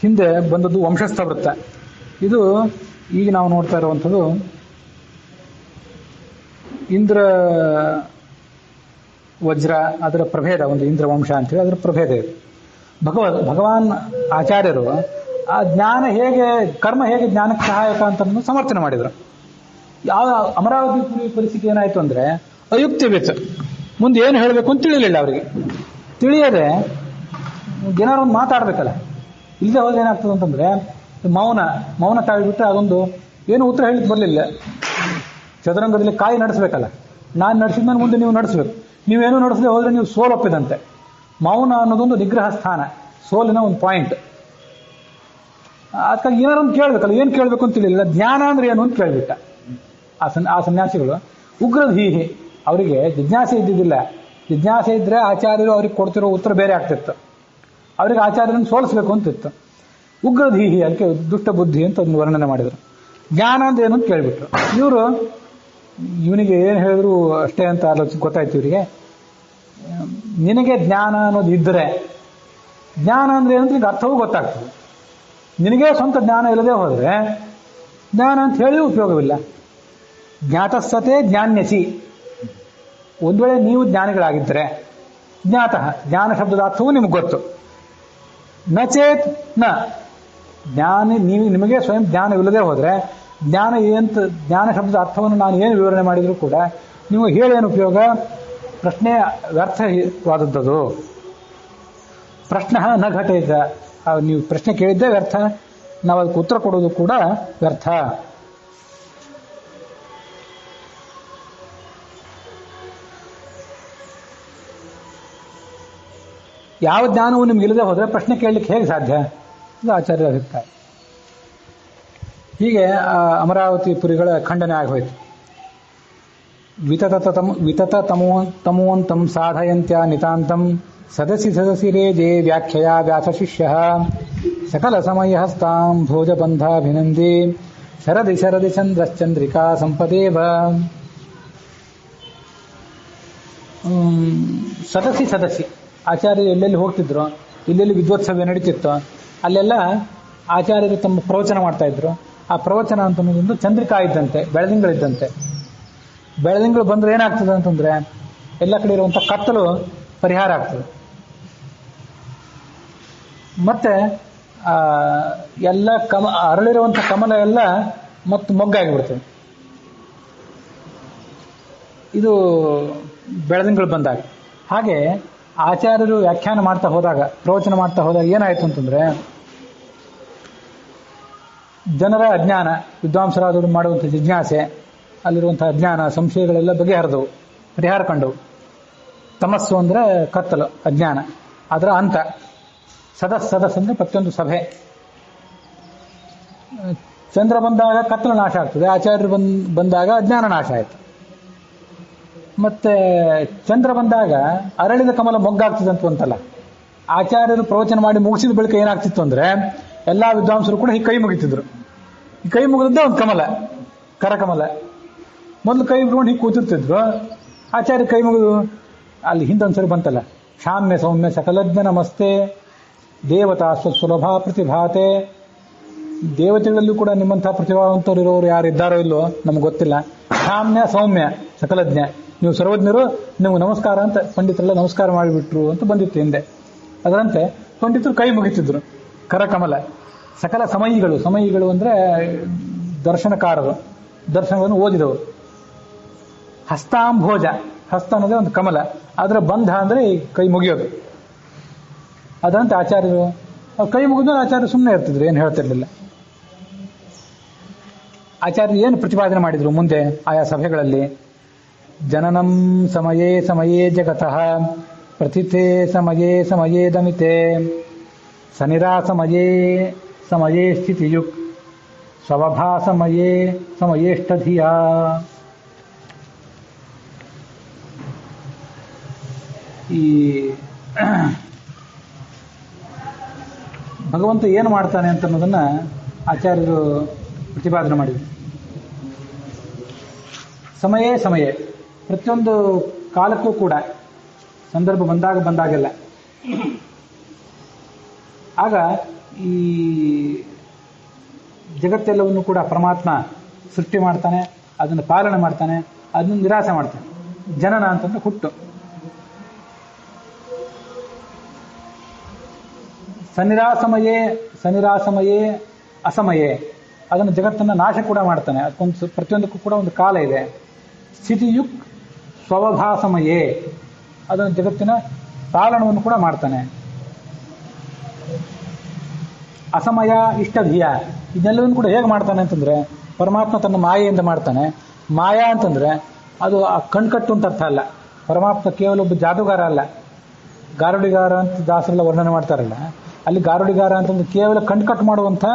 ಹಿಂದೆ ಬಂದದ್ದು ವಂಶಸ್ಥ ವೃತ್ತ. ಇದು ಈಗ ನಾವು ನೋಡ್ತಾ ಇರುವಂಥದ್ದು ಇಂದ್ರ ವಜ್ರ, ಅದರ ಪ್ರಭೇದ. ಒಂದು ಇಂದ್ರ ವಂಶ ಅಂತೇಳಿ ಅದರ ಪ್ರಭೇದ ಇದು. ಭಗವಾನ್ ಆಚಾರ್ಯರು ಆ ಜ್ಞಾನ ಹೇಗೆ, ಕರ್ಮ ಹೇಗೆ ಜ್ಞಾನಕ್ಕೆ ಸಹಾಯಕ ಅಂತ ಸಮರ್ಥನೆ ಮಾಡಿದರು. ಯಾವ ಅಮರಾವತಿ ಪರಿಸ್ಥಿತಿ ಏನಾಯಿತು ಅಂದರೆ ಅಯುಕ್ತಿವಿತ್. ಮುಂದೆ ಏನು ಹೇಳಬೇಕು ಅಂತ ತಿಳಿಲಿಲ್ಲ ಅವರಿಗೆ. ತಿಳಿಯದೆ ಏನಾರು ಒಂದು ಮಾತಾಡಬೇಕಲ್ಲ. ಇಲ್ಲದೆ ಹೋದ್ರೆ ಏನಾಗ್ತದೆ ಅಂತಂದರೆ ಮೌನ ತಾಳಿಬಿಟ್ರೆ ಅದೊಂದು ಏನು ಉತ್ತರ ಹೇಳಿಕ್ಕೆ ಬರಲಿಲ್ಲ. ಚದುರಂಗದಲ್ಲಿ ಕಾಯಿ ನಡೆಸಬೇಕಲ್ಲ, ನಾನು ನಡೆಸಿದ್ಮೇಲೆ ಮುಂದೆ ನೀವು ನಡೆಸಬೇಕು. ನೀವೇನು ನಡೆಸದೆ ಹೋದರೆ ನೀವು ಸೋಲೊಪ್ಪಿದಂತೆ. ಮೌನ ಅನ್ನೋದೊಂದು ನಿಗ್ರಹ ಸ್ಥಾನ, ಸೋಲಿನ ಒಂದು ಪಾಯಿಂಟ್. ಅದಕ್ಕಾಗಿ ಏನಾರು ಒಂದು ಕೇಳಬೇಕಲ್ಲ, ಏನು ಕೇಳಬೇಕು ಅಂತ ತಿಳಿಲಿಲ್ಲ. ಜ್ಞಾನ ಅಂದ್ರೆ ಏನು ಅಂತ ಕೇಳಿಬಿಟ್ಟ ಆ ಸನ್ಯಾಸಿಗಳು. ಉಗ್ರಧೀಹಿ, ಅವರಿಗೆ ಜಿಜ್ಞಾಸೆ ಇದ್ದಿದ್ದಿಲ್ಲ. ಜಿಜ್ಞಾಸೆ ಇದ್ದರೆ ಆಚಾರ್ಯರು ಅವ್ರಿಗೆ ಕೊಡ್ತಿರೋ ಉತ್ತರ ಬೇರೆ ಆಗ್ತಿತ್ತು. ಅವ್ರಿಗೆ ಆಚಾರ್ಯರನ್ನು ಸೋಲಿಸಬೇಕು ಅಂತಿತ್ತು. ಉಗ್ರಧೀಹಿ, ಅದಕ್ಕೆ ದುಷ್ಟ ಬುದ್ಧಿ ಅಂತ ಒಂದು ವರ್ಣನೆ ಮಾಡಿದರು. ಜ್ಞಾನ ಅಂದ್ರೆ ಏನು ಅಂತ ಕೇಳಿಬಿಟ್ರು. ಇವನಿಗೆ ಏನು ಹೇಳಿದ್ರು ಅಷ್ಟೇ ಅಂತ ಗೊತ್ತಾಯ್ತು ಇವರಿಗೆ. ನಿನಗೆ ಜ್ಞಾನ ಅನ್ನೋದು ಇದ್ದರೆ, ಜ್ಞಾನ ಅಂದ್ರೆ ಏನಂತ ಈಗ ಅರ್ಥವೂ ಗೊತ್ತಾಗ್ತದೆ. ನಿನಗೇ ಸ್ವಂತ ಜ್ಞಾನ ಇಲ್ಲದೆ ಹೋದರೆ ಜ್ಞಾನ ಅಂತ ಹೇಳಿ ಉಪಯೋಗವಿಲ್ಲ. ಜ್ಞಾತಸ್ಸತೆ ಜ್ಞಾನ್ಯಸಿ, ಒಂದು ವೇಳೆ ನೀವು ಜ್ಞಾನಿಗಳಾಗಿದ್ದರೆ, ಜ್ಞಾತಃ, ಜ್ಞಾನ ಶಬ್ದದ ಅರ್ಥವೂ ನಿಮ್ಗೆ ಗೊತ್ತು. ನಚೇತ್ ನ, ನಿಮಗೆ ಸ್ವಯಂ ಜ್ಞಾನವಿಲ್ಲದೆ ಹೋದರೆ, ಜ್ಞಾನ ಶಬ್ದದ ಅರ್ಥವನ್ನು ನಾನು ಏನು ವಿವರಣೆ ಮಾಡಿದರೂ ಕೂಡ ನೀವು ಹೇಳೇನು ಉಪಯೋಗ? ಪ್ರಶ್ನೆ ವ್ಯರ್ಥವಾದದ್ದು. ಪ್ರಶ್ನೆ ನ ಘಟೇತ, ನೀವು ಪ್ರಶ್ನೆ ಕೇಳಿದ್ದೇ ವ್ಯರ್ಥ, ನಾವು ಅದಕ್ಕೆ ಉತ್ತರ ಕೊಡೋದು ಕೂಡ ವ್ಯರ್ಥ. ಯಾವ ಜ್ಞಾನವು ನಿಮ್ಗೆ ಇಲ್ಲದೆ ಹೋದರೆ ಪ್ರಶ್ನೆ ಕೇಳಲಿಕ್ಕೆ ಹೇಗೆ ಸಾಧ್ಯ? ಇದು ಆಚಾರ್ಯರ ಅಭಿಪ್ರಾಯ. ಹೀಗೆ ಅಮರಾವತಿ ಪುರಿಗಳ ಖಂಡನೆ ಆಗೋಯ್ತು. ವಿತತ ತಮೋಂತಂ ಸಾಧಯಂತ್ಯ ನಿತಾಂತಂ ಸದಸಿ ರೇಜೆ ವ್ಯಾಖ್ಯೆಯ ವ್ಯಾಸ ಶಿಷ್ಯ ಸಕಲ ಸಮಯಸ್ತಾಂ ಭೋಜಬಂಧಾಭಿನಂದಿ ಶರದಿ ಶರದಿ ಚಂದ್ರಶ್ಚಂದ್ರಿಕಾ ಸಂಪದೇವ. ಸದಸಿ ಸದಸಿ ಆಚಾರ್ಯರು ಎಲ್ಲೆಲ್ಲಿ ಹೋಗ್ತಿದ್ರು, ಎಲ್ಲೆಲ್ಲಿ ವಿದ್ವತ್ಸಭೆ ನಡೀತಿತ್ತು, ಅಲ್ಲೆಲ್ಲ ಆಚಾರ್ಯರು ತಮ್ಮ ಪ್ರವಚನ ಮಾಡ್ತಾ ಇದ್ರು. ಆ ಪ್ರವಚನ ಅಂತನ್ನೋದೊಂದು ಚಂದ್ರಿಕಾ ಇದ್ದಂತೆ, ಬೆಳದಿಂಗಳಿದ್ದಂತೆ. ಬೆಳದಿಂಗಳು ಬಂದ್ರೆ ಏನಾಗ್ತದೆ ಅಂತಂದ್ರೆ ಎಲ್ಲ ಕಡೆ ಇರುವಂತ ಕತ್ತಲು ಪರಿಹಾರ ಆಗ್ತದೆ. ಮತ್ತೆ ಎಲ್ಲ ಅರಳಿರುವಂತ ಕಮಲ ಎಲ್ಲ ಮತ್ತು ಮೊಗ್ಗಾಗಿಬಿಡ್ತದೆ. ಇದು ಬೆಳದಿಂಗಳು ಬಂದಾಗ. ಹಾಗೆ ಆಚಾರ್ಯರು ವ್ಯಾಖ್ಯಾನ ಮಾಡ್ತಾ ಹೋದಾಗ, ಪ್ರವಚನ ಮಾಡ್ತಾ ಹೋದಾಗ ಏನಾಯ್ತು ಅಂತಂದ್ರೆ ಜನರ ಅಜ್ಞಾನ, ವಿದ್ವಾಂಸರಾದವರು ಮಾಡುವಂಥ ಜಿಜ್ಞಾಸೆ, ಅಲ್ಲಿರುವಂತಹ ಅಜ್ಞಾನ ಸಂಶಯಗಳೆಲ್ಲ ಬಗೆಹರಿದವು, ಪರಿಹಾರ ಕಂಡವು. ತಮಸ್ಸು ಅಂದ್ರೆ ಕತ್ತಲು, ಅಜ್ಞಾನ, ಅದರ ಅಂತ. ಸದಸ್ ಅಂದ್ರೆ ಪ್ರತಿಯೊಂದು ಸಭೆ. ಚಂದ್ರ ಬಂದಾಗ ಕತ್ತಲು ನಾಶ ಆಗ್ತದೆ, ಆಚಾರ್ಯರು ಬಂದಾಗ ಅಜ್ಞಾನ ನಾಶ ಆಯ್ತು. ಮತ್ತೆ ಚಂದ್ರ ಬಂದಾಗ ಅರಳಿದ ಕಮಲ ಮೊಗ್ಗಾಗ್ತದೆ ಅಂತಲ್ಲ. ಆಚಾರ್ಯರು ಪ್ರವಚನ ಮಾಡಿ ಮುಗಿಸಿದ ಬಳಿಕ ಏನಾಗ್ತಿತ್ತು ಅಂದ್ರೆ ಎಲ್ಲಾ ವಿದ್ವಾಂಸರು ಕೂಡ ಈ ಕೈ ಮುಗಿತಿದ್ರು. ಈ ಕೈ ಮುಗಿದದ್ದೇ ಒಂದು ಕಮಲ, ಕರಕಮಲ. ಮೊದಲು ಕೈ ಮುಗಿಕೊಂಡು ಹೀಗೆ ಕೂತಿರ್ತಿದ್ರು. ಆಚಾರ್ಯ ಕೈ ಮುಗಿದು ಅಲ್ಲಿ ಹಿಂದೊಂದ್ಸರಿ ಬಂತಲ್ಲ, ಶಾಮ್ಯ ಸೌಮ್ಯ ಸಕಲಜ್ಞ ನಮಸ್ತೆ ದೇವತಾ ಸ್ವಸುಲಭ ಪ್ರತಿಭಾತೆ. ದೇವತೆಗಳಲ್ಲೂ ಕೂಡ ನಿಮ್ಮಂತಹ ಪ್ರತಿಭಾವಂತರು ಇರೋರು ಯಾರು ಇದ್ದಾರೋ ಇಲ್ಲೋ ನಮ್ಗೆ ಗೊತ್ತಿಲ್ಲ. ಶಾಮ್ಯ ಸೌಮ್ಯ ಸಕಲಜ್ಞ, ನೀವು ಸರ್ವಜ್ಞರು, ನಿಮ್ಗೆ ನಮಸ್ಕಾರ ಅಂತ ಪಂಡಿತರೆಲ್ಲ ನಮಸ್ಕಾರ ಮಾಡಿಬಿಟ್ರು ಅಂತ ಬಂದಿತ್ತು ಹಿಂದೆ. ಅದರಂತೆ ಪಂಡಿತರು ಕೈ ಮುಗಿತಿದ್ರು. ಕರಕಮಲ. ಸಕಲ ಸಮಯಿಗಳು ಅಂದ್ರೆ ದರ್ಶನಕಾರರು, ದರ್ಶನವನ್ನು ಓದಿದವರು. ಹಸ್ತಾಂಭೋಜ, ಹಸ್ತ ಅನ್ನೋದೇ ಒಂದು ಕಮಲ, ಅದರ ಬಂಧ ಅಂದ್ರೆ ಕೈ ಮುಗಿಯೋದು. ಅದಂತೆ ಆಚಾರ್ಯರು ಕೈ ಮುಗಿದ್ರೆ ಆಚಾರ್ಯರು ಸುಮ್ಮನೆ ಇರ್ತಿದ್ರು, ಏನು ಹೇಳ್ತಿರ್ಲಿಲ್ಲ. ಆಚಾರ್ಯರು ಏನು ಪ್ರತಿಪಾದನೆ ಮಾಡಿದ್ರು ಮುಂದೆ ಆಯಾ ಸಭೆಗಳಲ್ಲಿ? ಜನನಂ ಸಮಯೇ ಸಮಯೇ ಜಗತಃ ಪ್ರತಿಥೇ ಸಮಯೇ ಸಮಯೇ ದಮಿತೆ ಸನಿರಾ ಸಮಯೇ ಸಮಯೇ ಸ್ಥಿತಿಯುಕ್ ಸ್ವಭಾ ಸಮಯೇ ಸಮಯೇಷ್ಟಧಿಯ. ಈ ಭಗವಂತ ಏನು ಮಾಡ್ತಾನೆ ಅಂತ ಅನ್ನೋದನ್ನ ಆಚಾರ್ಯರು ಪ್ರತಿಪಾದನೆ ಮಾಡಿದರು. ಸಮಯ ಪ್ರತಿಯೊಂದು ಕಾಲಕ್ಕೂ ಕೂಡ ಸಂದರ್ಭ ಬಂದಾಗೆಲ್ಲ. ಆಗ ಈ ಜಗತ್ತೆಲ್ಲವನ್ನು ಕೂಡ ಪರಮಾತ್ಮ ಸೃಷ್ಟಿ ಮಾಡ್ತಾನೆ, ಅದನ್ನು ಪಾಲನೆ ಮಾಡ್ತಾನೆ, ಅದನ್ನು ನಿರಾಸ ಮಾಡ್ತಾನೆ. ಜನನ ಅಂತಂದ್ರೆ ಹುಟ್ಟು. ಸನಿರಾಸಮಯೇ ಅಸಮಯೇ, ಅದನ್ನು ಜಗತ್ತನ್ನು ನಾಶ ಕೂಡ ಮಾಡ್ತಾನೆ. ಅದಕ್ಕೊಂದು ಪ್ರತಿಯೊಂದಕ್ಕೂ ಕೂಡ ಒಂದು ಕಾಲ ಇದೆ. ಸ್ಥಿತಿಯುಕ್ ಸ್ವಭಾಸಮಯೇ, ಅದನ್ನು ಜಗತ್ತಿನ ಪಾಲನವನ್ನು ಕೂಡ ಮಾಡ್ತಾನೆ. ಅಸಮಯ ಇಷ್ಟಧಿಯ, ಇದೆಲ್ಲವನ್ನು ಕೂಡ ಹೇಗೆ ಮಾಡ್ತಾನೆ ಅಂತಂದ್ರೆ ಪರಮಾತ್ಮ ತನ್ನ ಮಾಯೆಯಿಂದ ಮಾಡ್ತಾನೆ. ಮಾಯಾ ಅಂತಂದ್ರೆ ಅದು ಆ ಕಣ್ಕಟ್ಟು ಅಂತ ಅರ್ಥ ಅಲ್ಲ. ಪರಮಾತ್ಮ ಕೇವಲ ಒಬ್ಬ ಜಾದೂಗಾರ ಅಲ್ಲ, ಗಾರುಡಿಗಾರ ಅಂತ ದಾಸರೆಲ್ಲ ವರ್ಣನೆ ಮಾಡ್ತಾರಲ್ಲ, ಅಲ್ಲಿ ಗಾರುಡಿಗಾರ ಅಂತಂದ್ರೆ ಕೇವಲ ಕಣ್ಕಟ್ಟು ಮಾಡುವಂಥ,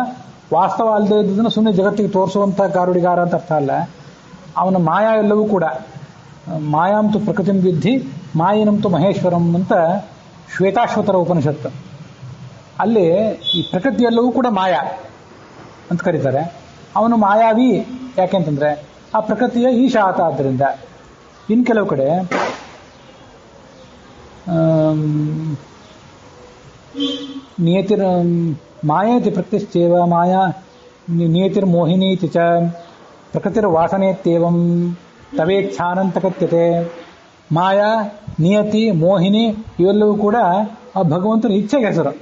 ವಾಸ್ತವ ಅಲ್ಲದೆ ಇದ್ದದನ್ನು ಸುಮ್ಮನೆ ಜಗತ್ತಿಗೆ ತೋರಿಸುವಂಥ ಗಾರುಡಿಗಾರ ಅಂತ ಅರ್ಥ ಅಲ್ಲ. ಅವನ ಮಾಯಾ ಎಲ್ಲವೂ ಕೂಡ ಮಾಯಾಂತು ಪ್ರಕೃತಿಂ ವಿದ್ಧಿ ಮಾಯಿನಂತು ಮಹೇಶ್ವರಂ ಅಂತ ಶ್ವೇತಾಶ್ವತರ ಉಪನಿಷತ್ತು. ಅಲ್ಲಿ ಈ ಪ್ರಕೃತಿ ಎಲ್ಲವೂ ಕೂಡ ಮಾಯಾ ಅಂತ ಕರೀತಾರೆ. ಅವನು ಮಾಯಾವಿ ಯಾಕೆಂತಂದ್ರೆ ಆ ಪ್ರಕೃತಿಯ ಈಶ ಆತ. ಆದ್ದರಿಂದ ಇನ್ನು ಕೆಲವು ಕಡೆ ನಿಯತಿರ್ ಮಾಯೇತಿ ಪ್ರಕೃತಿಶ್ಚೇವ ಮಾಯಾ ನಿಯತಿರ್ ಮೋಹಿನೀತಿ ಚ ಪ್ರಕೃತಿರ್ ವಾಸನೇತ್ಯೇವಂ ತವೇಚ್ಛಾನಂತ ಕಥ್ಯತೆ. ಮಾಯಾ, ನಿಯತಿ, ಮೋಹಿನಿ ಇವೆಲ್ಲವೂ ಕೂಡ ಆ ಭಗವಂತನ ಇಚ್ಛೆಗೆ ಹೆಸರು.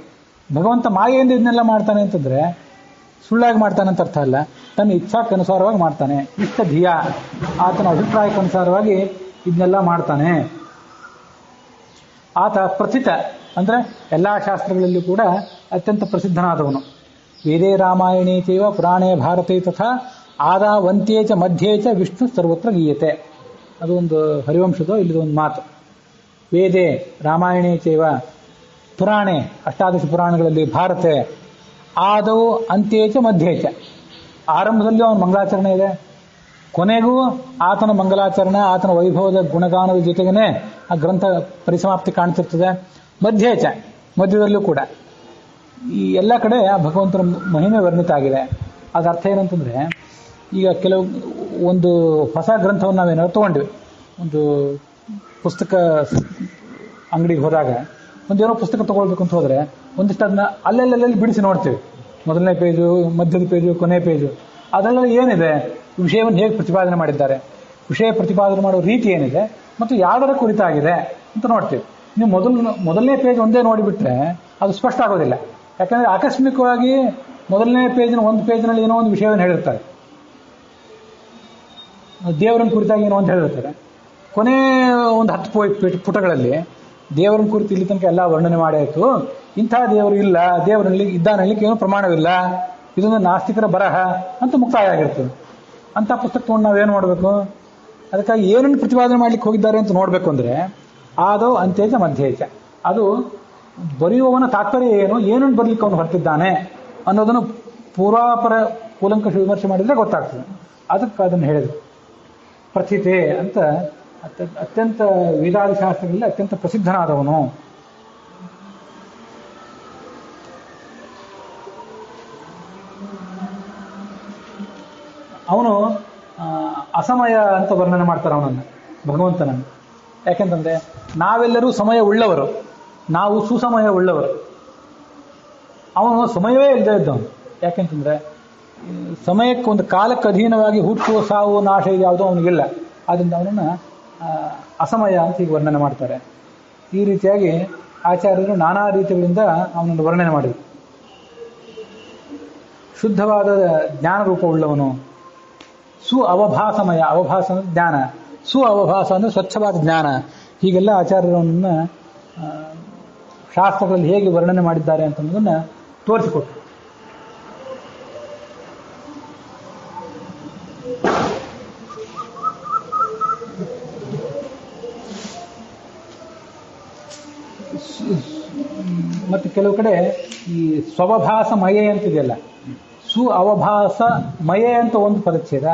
ಭಗವಂತ ಮಾಯೆಯಿಂದ ಇದನ್ನೆಲ್ಲ ಮಾಡ್ತಾನೆ ಅಂತಂದ್ರೆ ಸುಳ್ಳಾಗಿ ಮಾಡ್ತಾನೆ ಅಂತ ಅರ್ಥ ಅಲ್ಲ, ತನ್ನ ಇಚ್ಛಾಕ್ಕನುಸಾರವಾಗಿ ಮಾಡ್ತಾನೆ. ಇಷ್ಟ ಧಿಯ, ಆತನ ಅಭಿಪ್ರಾಯಕ್ಕನುಸಾರವಾಗಿ ಇದನ್ನೆಲ್ಲ ಮಾಡ್ತಾನೆ. ಆತ ಪ್ರಥಿತ ಅಂದ್ರೆ ಎಲ್ಲಾ ಶಾಸ್ತ್ರಗಳಲ್ಲಿ ಕೂಡ ಅತ್ಯಂತ ಪ್ರಸಿದ್ಧನಾದವನು. ವೇದೇ ರಾಮಾಯಣೇ ಚೈವ ಪುರಾಣೇ ಭಾರತೆ ತಥಾ ಆದಾವಂತ್ಯೇ ಚ ಮಧ್ಯೇ ಚ ವಿಷ್ಣು ಸರ್ವತ್ರ ಗೀಯತೆ. ಅದು ಒಂದು ಹರಿವಂಶದ ಇಲ್ಲಿದ ಒಂದು ಮಾತು. ವೇದೇ ರಾಮಾಯಣೇ ಚೈವ ಪುರಾಣೆ, ಅಷ್ಟಾದಶ ಪುರಾಣಗಳಲ್ಲಿ ಭಾರತೆ, ಆದೌ ಅಂತ್ಯೇಚ ಮಧ್ಯೇಚ, ಆರಂಭದಲ್ಲಿ ಅವನ ಮಂಗಳಾಚರಣೆ ಇದೆ, ಕೊನೆಗೂ ಆತನ ಮಂಗಲಾಚರಣೆ, ಆತನ ವೈಭವದ ಗುಣಗಾನದ ಜೊತೆಗೇನೆ ಆ ಗ್ರಂಥ ಪರಿಸಮಾಪ್ತಿ ಕಾಣ್ತಿರ್ತದೆ. ಮಧ್ಯೇಚ, ಮಧ್ಯದಲ್ಲೂ ಕೂಡ ಈ ಎಲ್ಲ ಕಡೆ ಆ ಭಗವಂತನ ಮಹಿಮೆ ವರ್ಣಿತ ಆಗಿದೆ. ಅದ ಅರ್ಥ ಏನಂತಂದ್ರೆ ಈಗ ಕೆಲವು ಒಂದು ಹೊಸ ಗ್ರಂಥವನ್ನು ನಾವೇನಾದ್ರು ತೊಗೊಂಡ್ವಿ, ಒಂದು ಪುಸ್ತಕ ಅಂಗಡಿಗೆ ಹೋದಾಗ ಒಂದೇನೋ ಪುಸ್ತಕ ತೊಗೊಳ್ಬೇಕು ಅಂತ ಹೋದರೆ ಒಂದಿಷ್ಟು ಅದನ್ನ ಅಲ್ಲೆಲ್ಲೆಲ್ಲಿ ಬಿಡಿಸಿ ನೋಡ್ತೀವಿ. ಮೊದಲನೇ ಪೇಜು, ಮಧ್ಯದ ಪೇಜು, ಕೊನೆ ಪೇಜು, ಅದರಲ್ಲಿ ಏನಿದೆ, ವಿಷಯವನ್ನು ಹೇಗೆ ಪ್ರತಿಪಾದನೆ ಮಾಡಿದ್ದಾರೆ, ವಿಷಯ ಪ್ರತಿಪಾದನೆ ಮಾಡೋ ರೀತಿ ಏನಿದೆ ಮತ್ತು ಯಾವುದರ ಕುರಿತಾಗಿದೆ ಅಂತ ನೋಡ್ತೀವಿ. ನೀವು ಮೊದಲನೇ ಪೇಜ್ ಒಂದೇ ನೋಡಿಬಿಟ್ರೆ ಅದು ಸ್ಪಷ್ಟ ಆಗೋದಿಲ್ಲ. ಯಾಕಂದರೆ ಆಕಸ್ಮಿಕವಾಗಿ ಮೊದಲನೇ ಪೇಜಿನ ಒಂದು ಪೇಜ್ನಲ್ಲಿ ಏನೋ ಒಂದು ವಿಷಯವನ್ನು ಹೇಳಿರ್ತಾರೆ, ದೇವರನ್ನ ಕುರಿತಾಗಿ ಏನೋ ಒಂದು ಹೇಳಿರ್ತಾರೆ. ಕೊನೆ ಒಂದು 10 ಪುಟಗಳಲ್ಲಿ ದೇವರನ್ನ ಕುರಿತು ಇಲ್ಲಿ ತನಕ ಎಲ್ಲ ವರ್ಣನೆ ಮಾಡಾಯಿತು, ಇಂಥ ದೇವರು ಇಲ್ಲ, ದೇವರಲ್ಲಿ ಇದ್ದಾನಲಿಕ್ಕೆ ಏನೂ ಪ್ರಮಾಣವಿಲ್ಲ, ಇದೊಂದು ನಾಸ್ತಿಕರ ಬರಹ ಅಂತ ಮುಕ್ತಾಯ ಆಗಿರ್ತದೆ. ಅಂಥ ಪುಸ್ತಕ ತೊಗೊಂಡು ನಾವೇನು ಮಾಡಬೇಕು? ಅದಕ್ಕಾಗಿ ಏನನ್ನು ಪ್ರತಿಪಾದನೆ ಮಾಡ್ಲಿಕ್ಕೆ ಹೋಗಿದ್ದಾರೆ ಅಂತ ನೋಡಬೇಕು ಅಂದರೆ ಆದೋ ಅಂತ್ಯೇಚ ಮಧ್ಯೇಚ, ಅದು ಬರೆಯುವವನ ತಾತ್ಪರ್ಯ ಏನು, ಏನನ್ನು ಬರಲಿಕ್ಕೆ ಅವನು ಹೊರಟಿದ್ದಾನೆ ಅನ್ನೋದನ್ನು ಪೂರ್ವಾಪರ ಕೂಲಂಕಷ ವಿಮರ್ಶೆ ಮಾಡಿದರೆ ಗೊತ್ತಾಗ್ತದೆ. ಅದಕ್ಕೆ ಅದನ್ನು ಹೇಳಿದರು. ಪ್ರಥಿತೆ ಅಂತ ಅತ್ಯಂತ ವೇದಾದಿ ಶಾಸ್ತ್ರಗಳಲ್ಲಿ ಅತ್ಯಂತ ಪ್ರಸಿದ್ಧನಾದವನು. ಅವನು ಅಸಮಯ ಅಂತ ವರ್ಣನೆ ಮಾಡ್ತಾರೆ ಅವನನ್ನು, ಭಗವಂತನನ್ನು. ಯಾಕೆಂತಂದ್ರೆ ನಾವೆಲ್ಲರೂ ಸಮಯ ಉಳ್ಳವರು, ನಾವು ಸುಸಮಯ ಉಳ್ಳವರು. ಅವನು ಸಮಯವೇ ಇಲ್ಲದೆ ಇದ್ದವನು. ಯಾಕೆಂತಂದ್ರೆ ಸಮಯಕ್ಕೆ ಒಂದು ಕಾಲಕ್ಕೆ ಅಧೀನವಾಗಿ ಹುಟ್ಟು ಸಾವು ನಾಶ ಯಾವುದೋ ಅವನಿಗಿಲ್ಲ. ಆದ್ದರಿಂದ ಅವನನ್ನು ಅಸಮಯ ಅಂತ ಈಗ ವರ್ಣನೆ ಮಾಡ್ತಾರೆ. ಈ ರೀತಿಯಾಗಿ ಆಚಾರ್ಯರು ನಾನಾ ರೀತಿಗಳಿಂದ ಅವನನ್ನು ವರ್ಣನೆ ಮಾಡಿದರು. ಶುದ್ಧವಾದ ಜ್ಞಾನ ರೂಪವುಳ್ಳವನು, ಸು ಅವಭಾಸಮಯ, ಅವಭಾಸ ಅಂದರೆ ಜ್ಞಾನ, ಸು ಅವಭಾಸ ಅಂದರೆ ಸ್ವಚ್ಛವಾದ ಜ್ಞಾನ. ಹೀಗೆಲ್ಲ ಆಚಾರ್ಯರವನ್ನ ಶಾಸ್ತ್ರಗಳಲ್ಲಿ ಹೇಗೆ ವರ್ಣನೆ ಮಾಡಿದ್ದಾರೆ ಅಂತನ್ನೋದನ್ನು ತೋರಿಸಿಕೊಟ್ರು. ಮತ್ತು ಕೆಲವು ಕಡೆ ಈ ಸ್ವಭಾಸ ಮಯೆ ಅಂತಿದೆಯಲ್ಲ, ಸು ಅವಭಾಸ ಮಯೆ ಅಂತ ಒಂದು ಪದಚ್ಛೇದ,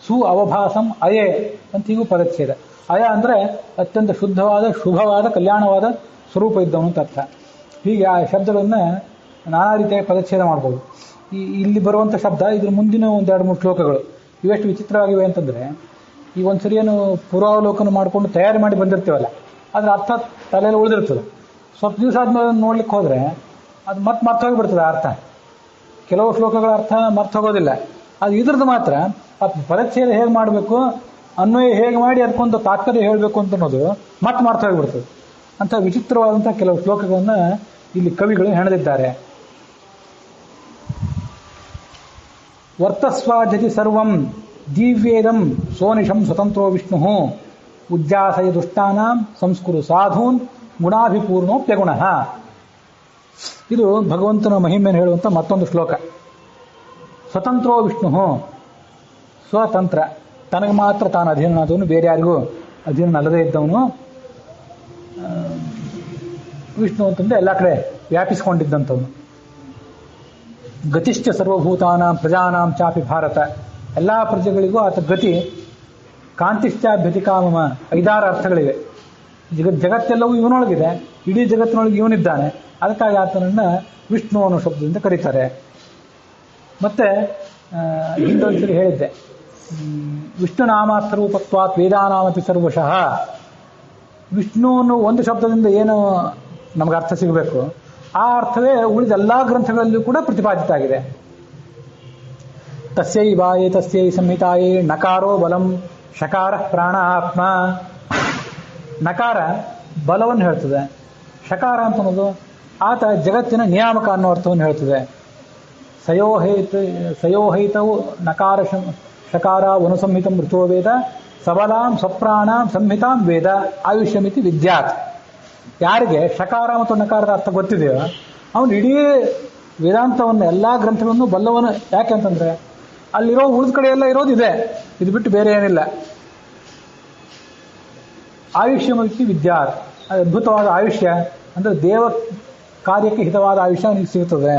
ಸು ಅವಭಾಸಂ ಅಯೆ ಅಂತ ಹೀಗೂ ಪದಚ್ಛೇದ. ಅಯ ಅಂದರೆ ಅತ್ಯಂತ ಶುದ್ಧವಾದ, ಶುಭವಾದ, ಕಲ್ಯಾಣವಾದ ಸ್ವರೂಪ ಇದ್ದವನು ಅಂತ ಅರ್ಥ. ಹೀಗೆ ಆ ಶಬ್ದಗಳನ್ನು ನಾನಾ ರೀತಿಯ ಪದಚ್ಛೇದ ಮಾಡ್ಬೋದು. ಇಲ್ಲಿ ಬರುವಂಥ ಶಬ್ದ ಇದ್ರ ಮುಂದಿನ 1-2-3 ಶ್ಲೋಕಗಳು ಇವೆಷ್ಟು ವಿಚಿತ್ರವಾಗಿವೆ ಅಂತಂದರೆ, ಈ ಒಂದು ಸರಿಯನ್ನು ಪೂರ್ವಾವಲೋಕನ ಮಾಡಿಕೊಂಡು ತಯಾರಿ ಮಾಡಿ ಬಂದಿರ್ತೀವಲ್ಲ, ಅದರ ಅರ್ಥ ತಲೆಯಲ್ಲಿ ಉಳಿದಿರ್ತದೆ. ಸ್ವಲ್ಪ ದಿವಸ ಆದ್ಮೇಲೆ ನೋಡ್ಲಿಕ್ಕೆ ಹೋದರೆ ಅದು ಮತ್ತೆ ಮರ್ತೋಗಿಬಿಡ್ತದೆ ಅರ್ಥ. ಕೆಲವು ಶ್ಲೋಕಗಳ ಅರ್ಥ ಮರ್ತೋಗೋದಿಲ್ಲ. ಅದು ಇದ್ರದ್ದು ಮಾತ್ರ ಆ ಪದಚ್ಛೇದ ಹೇಗೆ ಮಾಡಬೇಕು, ಅನ್ವಯ ಹೇಗೆ ಮಾಡಿ ಅದಕ್ಕೊಂದು ತಾತ್ಪರ್ಯ ಹೇಳಬೇಕು ಅಂತ ಅನ್ನೋದು ಮತ್ತೆ ಮರ್ತೋಗಿಬಿಡ್ತದೆ. ಅಂಥ ವಿಚಿತ್ರವಾದಂಥ ಕೆಲವು ಶ್ಲೋಕಗಳನ್ನು ಇಲ್ಲಿ ಕವಿಗಳು ಹೆಣೆದಿದ್ದಾರೆ. ವರ್ತಸ್ವಾಜತಿ ಸರ್ವಂ ದಿವ್ಯೇದಂ ಸೋನಿಶಂ ಸ್ವತಂತ್ರೋ ವಿಷ್ಣು ಉಜ್ಜಾಸಯ ದುಷ್ಟಾನಾಂ ಸಂಸ್ಕುರು ಸಾಧೂನ್ ಗುಣಾಭಿಪೂರ್ಣೋಪ್ಯಗುಣ. ಇದು ಭಗವಂತನ ಮಹಿಮೆಯನ್ನು ಹೇಳುವಂಥ ಮತ್ತೊಂದು ಶ್ಲೋಕ. ಸ್ವತಂತ್ರೋ ವಿಷ್ಣು, ಸ್ವತಂತ್ರ, ತನಗೆ ಮಾತ್ರ ತಾನು ಅಧೀನನಾದವನು, ಬೇರೆ ಯಾರಿಗೂ ಅಧೀನನಲ್ಲದೇ ಇದ್ದವನು. ವಿಷ್ಣು ಅಂತಂದ್ರೆ ಎಲ್ಲ ಕಡೆ ವ್ಯಾಪಿಸಿಕೊಂಡಿದ್ದಂಥವನು. ಗತಿಶ್ಚ ಸರ್ವಭೂತಾನಾಂ ಪ್ರಜಾನಾಂ ಚಾಪಿ ಭಾರತ, ಎಲ್ಲ ಪ್ರಜೆಗಳಿಗೂ ಆತ ಗತಿ. ಕಾಂತಿಶ್ಚಾಭ್ಯತಿಕಾಮಮ, 5-6 ಅರ್ಥಗಳಿವೆ. ಜಗತ್ತೆಲ್ಲವೂ ಇವನೊಳಗಿದೆ, ಇಡೀ ಜಗತ್ತಿನೊಳಗೆ ಇವನಿದ್ದಾನೆ. ಅದಕ್ಕಾಗಿ ಆತನನ್ನು ವಿಷ್ಣು ಅನ್ನೋ ಶಬ್ದದಿಂದ ಕರೀತಾರೆ. ಮತ್ತೆ ಹಿಂದೊಂದ್ಸರಿ ಹೇಳಿದ್ದೆ, ವಿಷ್ಣು ನಾಮಾರ್ಥರೂಪತ್ವಾತ್ ವೇದಾನಾಮಪಿ ಸರ್ವಶಃ. ವಿಷ್ಣು ಅನ್ನೋ ಒಂದು ಶಬ್ದದಿಂದ ಏನು ನಮಗೆ ಅರ್ಥ ಸಿಗಬೇಕು, ಆ ಅರ್ಥವೇ ಉಳಿದ ಎಲ್ಲ ಗ್ರಂಥಗಳಲ್ಲಿಯೂ ಕೂಡ ಪ್ರತಿಪಾದಿತ ಆಗಿದೆ. ತಸ್ಯೈ ವಾಯೇ ತಸ್ಯೈ ಸಂಹಿತಾಯೇ ನಕಾರೋ ಬಲಂ ಶಕಾರ ಪ್ರಾಣ ಆತ್ಮ. ನಕಾರ ಬಲವನ್ನು ಹೇಳ್ತದೆ, ಶಕಾರ ಅಂತ ಅನ್ನೋದು ಆತ ಜಗತ್ತಿನ ನಿಯಾಮಕ ಅನ್ನೋ ಅರ್ಥವನ್ನು ಹೇಳ್ತದೆ. ಸಯೋಹೈತವು ನಕಾರ ಶಕಾರ ವನುಸಂಹಿತಂ ಋತೋ ವೇದ ಸಬಲಾಂ ಸ್ವಪ್ರಾಣಾಂ ಸಂಹಿತಾಂ ವೇದ ಆಯುಷ್ಯಮಿತಿ ವಿದ್ಯಾತ್. ಯಾರಿಗೆ ಶಕಾರ ಮತ್ತು ನಕಾರದ ಅರ್ಥ ಗೊತ್ತಿದೆಯೋ ಅವನು ಇಡೀ ವೇದಾಂತವನ್ನು ಎಲ್ಲ ಗ್ರಂಥಗಳನ್ನು ಬಲ್ಲವನು. ಯಾಕೆಂತಂದ್ರೆ ಅಲ್ಲಿರೋ ಉಳಿದ ಕಡೆ ಎಲ್ಲ ಇರೋದಿದೆ, ಇದು ಬಿಟ್ಟು ಬೇರೆ ಏನಿಲ್ಲ. ಆಯುಷ್ಯಮಿತಿ ವಿದ್ಯಾತ್, ಅದ್ಭುತವಾದ ಆಯುಷ್ಯ ಅಂದರೆ ದೇವ ಕಾರ್ಯಕ್ಕೆ ಹಿತವಾದ ಆಯುಷ್ಯ ಅವನಿಗೆ ಸಿಗುತ್ತದೆ.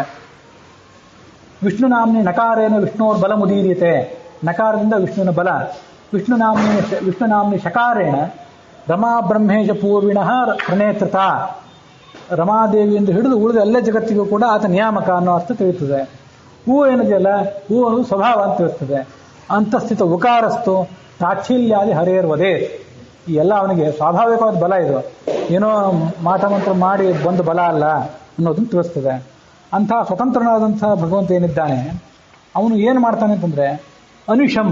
ವಿಷ್ಣು ನಾಮ್ನಿ ನಕಾರೇನ ವಿಷ್ಣುವ್ರ ಬಲ ಮುದೀರ್ಯತೆ, ನಕಾರದಿಂದ ವಿಷ್ಣುವಿನ ಬಲ. ವಿಷ್ಣು ನಾಮ್ನಿ ಶಕಾರೇಣ ರಮಾ ಬ್ರಹ್ಮೇಶ ಪೂರ್ವಿಣಃ ಪ್ರಣೇತೃತ, ರಮಾದೇವಿಯಿಂದ ಹಿಡಿದು ಉಳಿದ ಎಲ್ಲ ಜಗತ್ತಿಗೂ ಕೂಡ ಆತ ನಿಯಾಮಕ ಅನ್ನೋ ಅರ್ಥ ತಿಳಿಯುತ್ತದೆ. ಹೂ ಏನಿದೆಯಲ್ಲ, ಹೂ ಅನ್ನೋದು ಸ್ವಭಾವ ಅಂತ ತಿಳಿಸ್ತದೆ. ಅಂತಸ್ಥಿತ ಉಕಾರಸ್ತು ತಾಚ್ಛಿಲ್ಯಾದಿ ಹರೇರ್ವದೇ. ಈ ಎಲ್ಲ ಅವನಿಗೆ ಸ್ವಾಭಾವಿಕವಾದ ಬಲ ಇದು, ಏನೋ ಮಾಟ ಮಂತ್ರ ಮಾಡಿ ಬಂದು ಬಲ ಅಲ್ಲ ಅನ್ನೋದನ್ನು ತಿಳಿಸ್ತದೆ. ಅಂತಹ ಸ್ವತಂತ್ರನಾದಂತಹ ಭಗವಂತ ಏನಿದ್ದಾನೆ ಅವನು ಏನು ಮಾಡ್ತಾನೆ ಅಂತಂದ್ರೆ ಅನುಷಂ,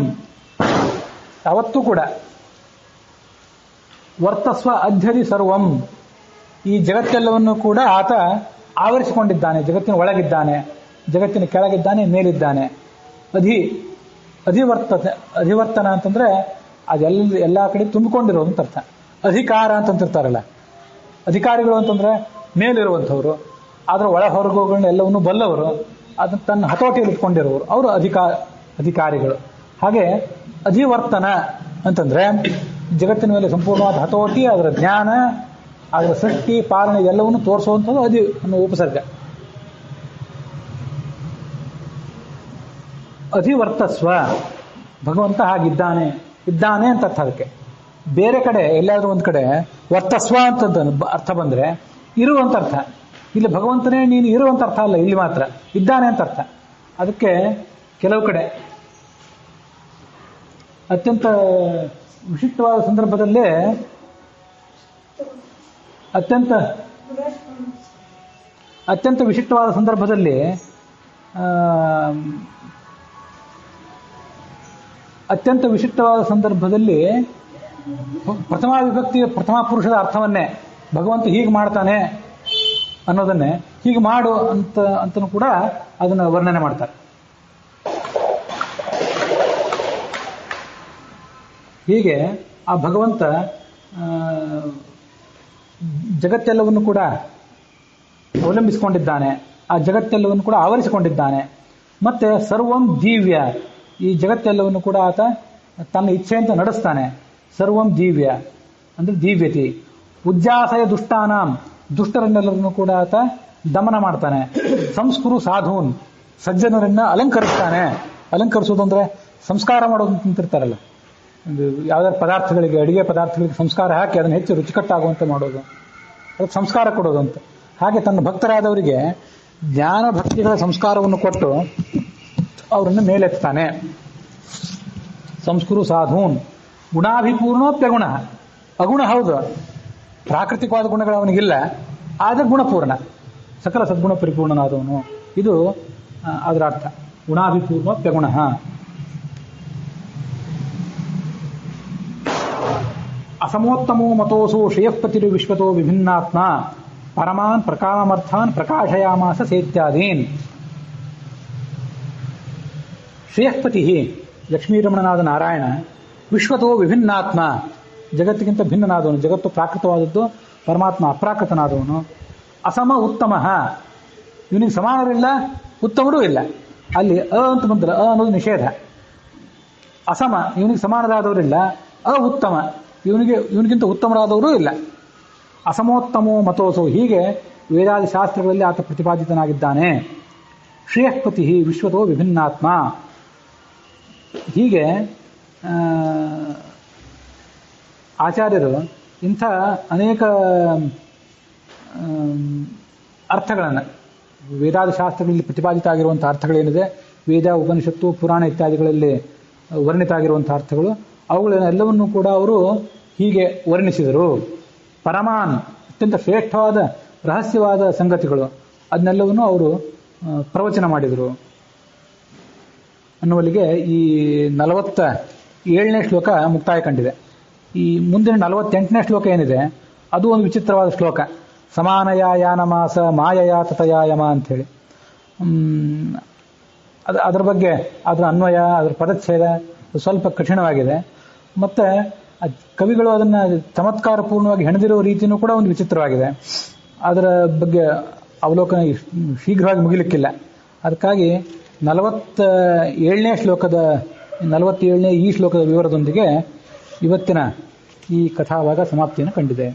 ಯಾವತ್ತೂ ಕೂಡ ವರ್ತಸ್ವ ಅಧ್ಯದಿ ಸರ್ವಂ, ಈ ಜಗತ್ತೆಲ್ಲವನ್ನು ಕೂಡ ಆತ ಆವರಿಸಿಕೊಂಡಿದ್ದಾನೆ, ಜಗತ್ತಿನ ಒಳಗಿದ್ದಾನೆ, ಜಗತ್ತಿನ ಕೆಳಗಿದ್ದಾನೆ, ಮೇಲಿದ್ದಾನೆ. ಅಧಿವರ್ತನ ಅಂತಂದ್ರೆ ಎಲ್ಲ ಕಡೆ ತುಂಬಿಕೊಂಡಿರೋದು ಅಂತ ಅರ್ಥ. ಅಧಿಕಾರ ಅಂತಂತಿರ್ತಾರಲ್ಲ, ಅಧಿಕಾರಿಗಳು ಅಂತಂದ್ರೆ ಮೇಲಿರುವಂಥವ್ರು, ಆದ್ರೆ ಒಳ ಹೊರಗುಗಳನ್ನ ಎಲ್ಲವನ್ನೂ ಬಲ್ಲವರು, ಅದನ್ನ ತನ್ನ ಹತೋಟಿಯಲ್ಲಿ ಇಟ್ಕೊಂಡಿರೋರು, ಅವರು ಅಧಿಕಾರಿಗಳು. ಹಾಗೆ ಅಧಿವರ್ತನ ಅಂತಂದ್ರೆ ಜಗತ್ತಿನ ಮೇಲೆ ಸಂಪೂರ್ಣವಾದ ಹತೋಟಿ, ಅದರ ಜ್ಞಾನ, ಅದರ ಸೃಷ್ಟಿ ಪಾಲನೆ ಎಲ್ಲವನ್ನು ತೋರಿಸುವಂಥದ್ದು ಅಧಿ ಅನ್ನೋ ಉಪಸರ್ಗ. ಅಧಿವರ್ತಸ್ವ, ಭಗವಂತ ಹಾಗಿದ್ದಾನೆ, ಇದ್ದಾನೆ ಅಂತ ಅರ್ಥ. ಅದಕ್ಕೆ ಬೇರೆ ಕಡೆ ಎಲ್ಲಾದ್ರೂ ಒಂದ್ ಕಡೆ ವರ್ತಸ್ವ ಅಂತ ಅರ್ಥ ಬಂದ್ರೆ ಇರುವಂತ ಅರ್ಥ. ಇಲ್ಲಿ ಭಗವಂತನೇ ನೀನು ಇರುವಂತ ಅರ್ಥ ಅಲ್ಲ, ಇಲ್ಲಿ ಮಾತ್ರ ಇದ್ದಾನೆ ಅಂತ ಅರ್ಥ. ಅದಕ್ಕೆ ಕೆಲವು ಕಡೆ ಅತ್ಯಂತ ವಿಶಿಷ್ಟವಾದ ಸಂದರ್ಭದಲ್ಲೇ ಅತ್ಯಂತ ವಿಶಿಷ್ಟವಾದ ಸಂದರ್ಭದಲ್ಲಿ ಪ್ರಥಮ ವಿಭಕ್ತಿಯ ಪ್ರಥಮ ಪುರುಷದ ಅರ್ಥವನ್ನೇ ಭಗವಂತ ಹೀಗೆ ಮಾಡ್ತಾನೆ ಅನ್ನೋದನ್ನೇ ಹೀಗೆ ಮಾಡು ಅಂತನೂ ಕೂಡ ಅದನ್ನು ವರ್ಣನೆ ಮಾಡ್ತಾರೆ. ಹೀಗೆ ಆ ಭಗವಂತ ಜಗತ್ತೆಲ್ಲವನ್ನು ಕೂಡ ಅವಲಂಬಿಸಿಕೊಂಡಿದ್ದಾನೆ, ಆ ಜಗತ್ತೆಲ್ಲವನ್ನು ಕೂಡ ಆವರಿಸಿಕೊಂಡಿದ್ದಾನೆ. ಮತ್ತೆ ಸರ್ವಂ ದಿವ್ಯ, ಈ ಜಗತ್ತೆಲ್ಲವನ್ನು ಕೂಡ ಆತ ತನ್ನ ಇಚ್ಛೆಯಂತೆ ನಡೆಸ್ತಾನೆ. ಸರ್ವಂ ದಿವ್ಯ ಅಂದ್ರೆ ದಿವ್ಯತಿ. ಉಜ್ಜಾಸಯ ದುಷ್ಟಾನಾಂ, ದುಷ್ಟರನ್ನೆಲ್ಲರನ್ನು ಕೂಡ ಆತ ದಮನ ಮಾಡ್ತಾನೆ. ಸಂಸ್ಕೃರು ಸಾಧೂನ್, ಸಜ್ಜನರನ್ನ ಅಲಂಕರಿಸ್ತಾನೆ. ಅಲಂಕರಿಸೋದು ಅಂದ್ರೆ ಸಂಸ್ಕಾರ ಮಾಡೋದು ಅಂತಿರ್ತಾರಲ್ಲ, ಯಾವ್ದಾದ್ರು ಪದಾರ್ಥಗಳಿಗೆ, ಅಡಿಗೆ ಪದಾರ್ಥಗಳಿಗೆ ಸಂಸ್ಕಾರ ಹಾಕಿ ಅದನ್ನು ಹೆಚ್ಚು ರುಚಿಕಟ್ಟಾಗುವಂತೆ ಮಾಡೋದು, ಅದಕ್ಕೆ ಸಂಸ್ಕಾರ ಕೊಡೋದು ಅಂತ. ಹಾಗೆ ತನ್ನ ಭಕ್ತರಾದವರಿಗೆ ಜ್ಞಾನ ಭಕ್ತಿಗಳ ಸಂಸ್ಕಾರವನ್ನು ಕೊಟ್ಟು ಅವರನ್ನು ಮೇಲೆತ್ತಾನೆ. ಸಂಸ್ಕೃರು ಸಾಧೂನ್ ಗುಣಾಭಿಪೂರ್ಣೋಪ್ಯಗುಣ, ಅಗುಣ ಹೌದು, ಪ್ರಾಕೃತಿಕವಾದ ಗುಣಗಳು ಅವನಿಗಿಲ್ಲ, ಆದರೆ ಗುಣಪೂರ್ಣ, ಸಕಲ ಸದ್ಗುಣ ಪರಿಪೂರ್ಣನಾದವನು. ಇದು ಅದರ ಅರ್ಥ, ಗುಣಾಭಿಪೂರ್ಣೋಪ್ಯಗುಣ. ಅಸಮೋತ್ತಮೋ ಮತೋಸು ಶ್ರೇಯಃಪತಿರು ವಿಶ್ವತೋ ವಿಭಿನ್ನಾತ್ಮ ಪರಮಾನ್ ಪ್ರಕಾಮರ್ಥಾನ್ ಪ್ರಕಾಶಯಾಮಾಸ ಸೇತ್ಯಾದೀನ್. ಶ್ರೇಯಃಪತಿ ಲಕ್ಷ್ಮೀರಮಣನಾದ ನಾರಾಯಣ, ವಿಶ್ವತೋ ವಿಭಿನ್ನಾತ್ಮ, ಜಗತ್ತಿಗಿಂತ ಭಿನ್ನನಾದವನು, ಜಗತ್ತು ಪ್ರಾಕೃತವಾದದ್ದು, ಪರಮಾತ್ಮ ಅಪ್ರಾಕೃತನಾದವನು. ಅಸಮ ಉತ್ತಮ, ಇವನಿಗೆ ಸಮಾನರಿಲ್ಲ, ಉತ್ತಮರೂ ಇಲ್ಲ. ಅಲ್ಲಿ ಅಂತ ಬಂದ್ರೆ ಅನ್ನೋದು ನಿಷೇಧ. ಅಸಮ, ಇವನಿಗೆ ಸಮಾನರಾದವರಿಲ್ಲ. ಉತ್ತಮ, ಇವನಿಗಿಂತ ಉತ್ತಮರಾದವರೂ ಇಲ್ಲ. ಅಸಮೋತ್ತಮೋ ಮತೋಸೋ, ಹೀಗೆ ವೇದಾದಿ ಶಾಸ್ತ್ರಗಳಲ್ಲಿ ಆತ ಪ್ರತಿಪಾದಿತನಾಗಿದ್ದಾನೆ. ಶ್ರೇಯಃಪತಿ ವಿಶ್ವತೋ ವಿಭಿನ್ನಾತ್ಮ, ಹೀಗೆ ಆಚಾರ್ಯರು ಇಂಥ ಅನೇಕ ಅರ್ಥಗಳನ್ನು, ವೇದಾದಿ ಶಾಸ್ತ್ರಗಳಲ್ಲಿ ಪ್ರತಿಪಾದಿತ ಆಗಿರುವಂಥ ಅರ್ಥಗಳೇನಿದೆ, ವೇದ ಉಪನಿಷತ್ತು ಪುರಾಣ ಇತ್ಯಾದಿಗಳಲ್ಲಿ ವರ್ಣಿತ ಆಗಿರುವಂಥ ಅರ್ಥಗಳು, ಅವುಗಳನ್ನೆಲ್ಲವನ್ನೂ ಕೂಡ ಅವರು ಹೀಗೆ ವರ್ಣಿಸಿದರು. ಪರಮಾನ್, ಅತ್ಯಂತ ಶ್ರೇಷ್ಠವಾದ ರಹಸ್ಯವಾದ ಸಂಗತಿಗಳು, ಅದನ್ನೆಲ್ಲವನ್ನು ಅವರು ಪ್ರವಚನ ಮಾಡಿದರು ಅನ್ನುವಲ್ಲಿಗೆ ಈ 47ನೇ ಶ್ಲೋಕ ಮುಕ್ತಾಯ ಕಂಡಿದೆ. ಈ ಮುಂದಿನ 48ನೇ ಶ್ಲೋಕ ಏನಿದೆ ಅದು ಒಂದು ವಿಚಿತ್ರವಾದ ಶ್ಲೋಕ. ಸಮಾನಯ ಯಾನಮಾಸ ಮಾಯಯ ತತಯಾಯಮ ಅಂಥೇಳಿ. ಅದರ ಬಗ್ಗೆ, ಅದರ ಅನ್ವಯ, ಅದರ ಪದಚ್ಛೇದ ಸ್ವಲ್ಪ ಕಠಿಣವಾಗಿದೆ. ಮತ್ತೆ ಕವಿಗಳು ಅದನ್ನು ಚಮತ್ಕಾರಪೂರ್ಣವಾಗಿ ಹೆಣೆದಿರೋ ರೀತಿಯೂ ಕೂಡ ಒಂದು ವಿಚಿತ್ರವಾಗಿದೆ. ಅದರ ಬಗ್ಗೆ ಅವಲೋಕನ ಶೀಘ್ರವಾಗಿ ಮುಗಿಲಿಕ್ಕಿಲ್ಲ. ಅದಕ್ಕಾಗಿ 47ನೇ ಶ್ಲೋಕದ 47ನೇ ಈ ಶ್ಲೋಕದ ವಿವರದೊಂದಿಗೆ ಇವತ್ತಿನ ಈ ಕಥಾಭಾಗ ಸಮಾಪ್ತಿಯನ್ನು ಕಂಡಿದೆ.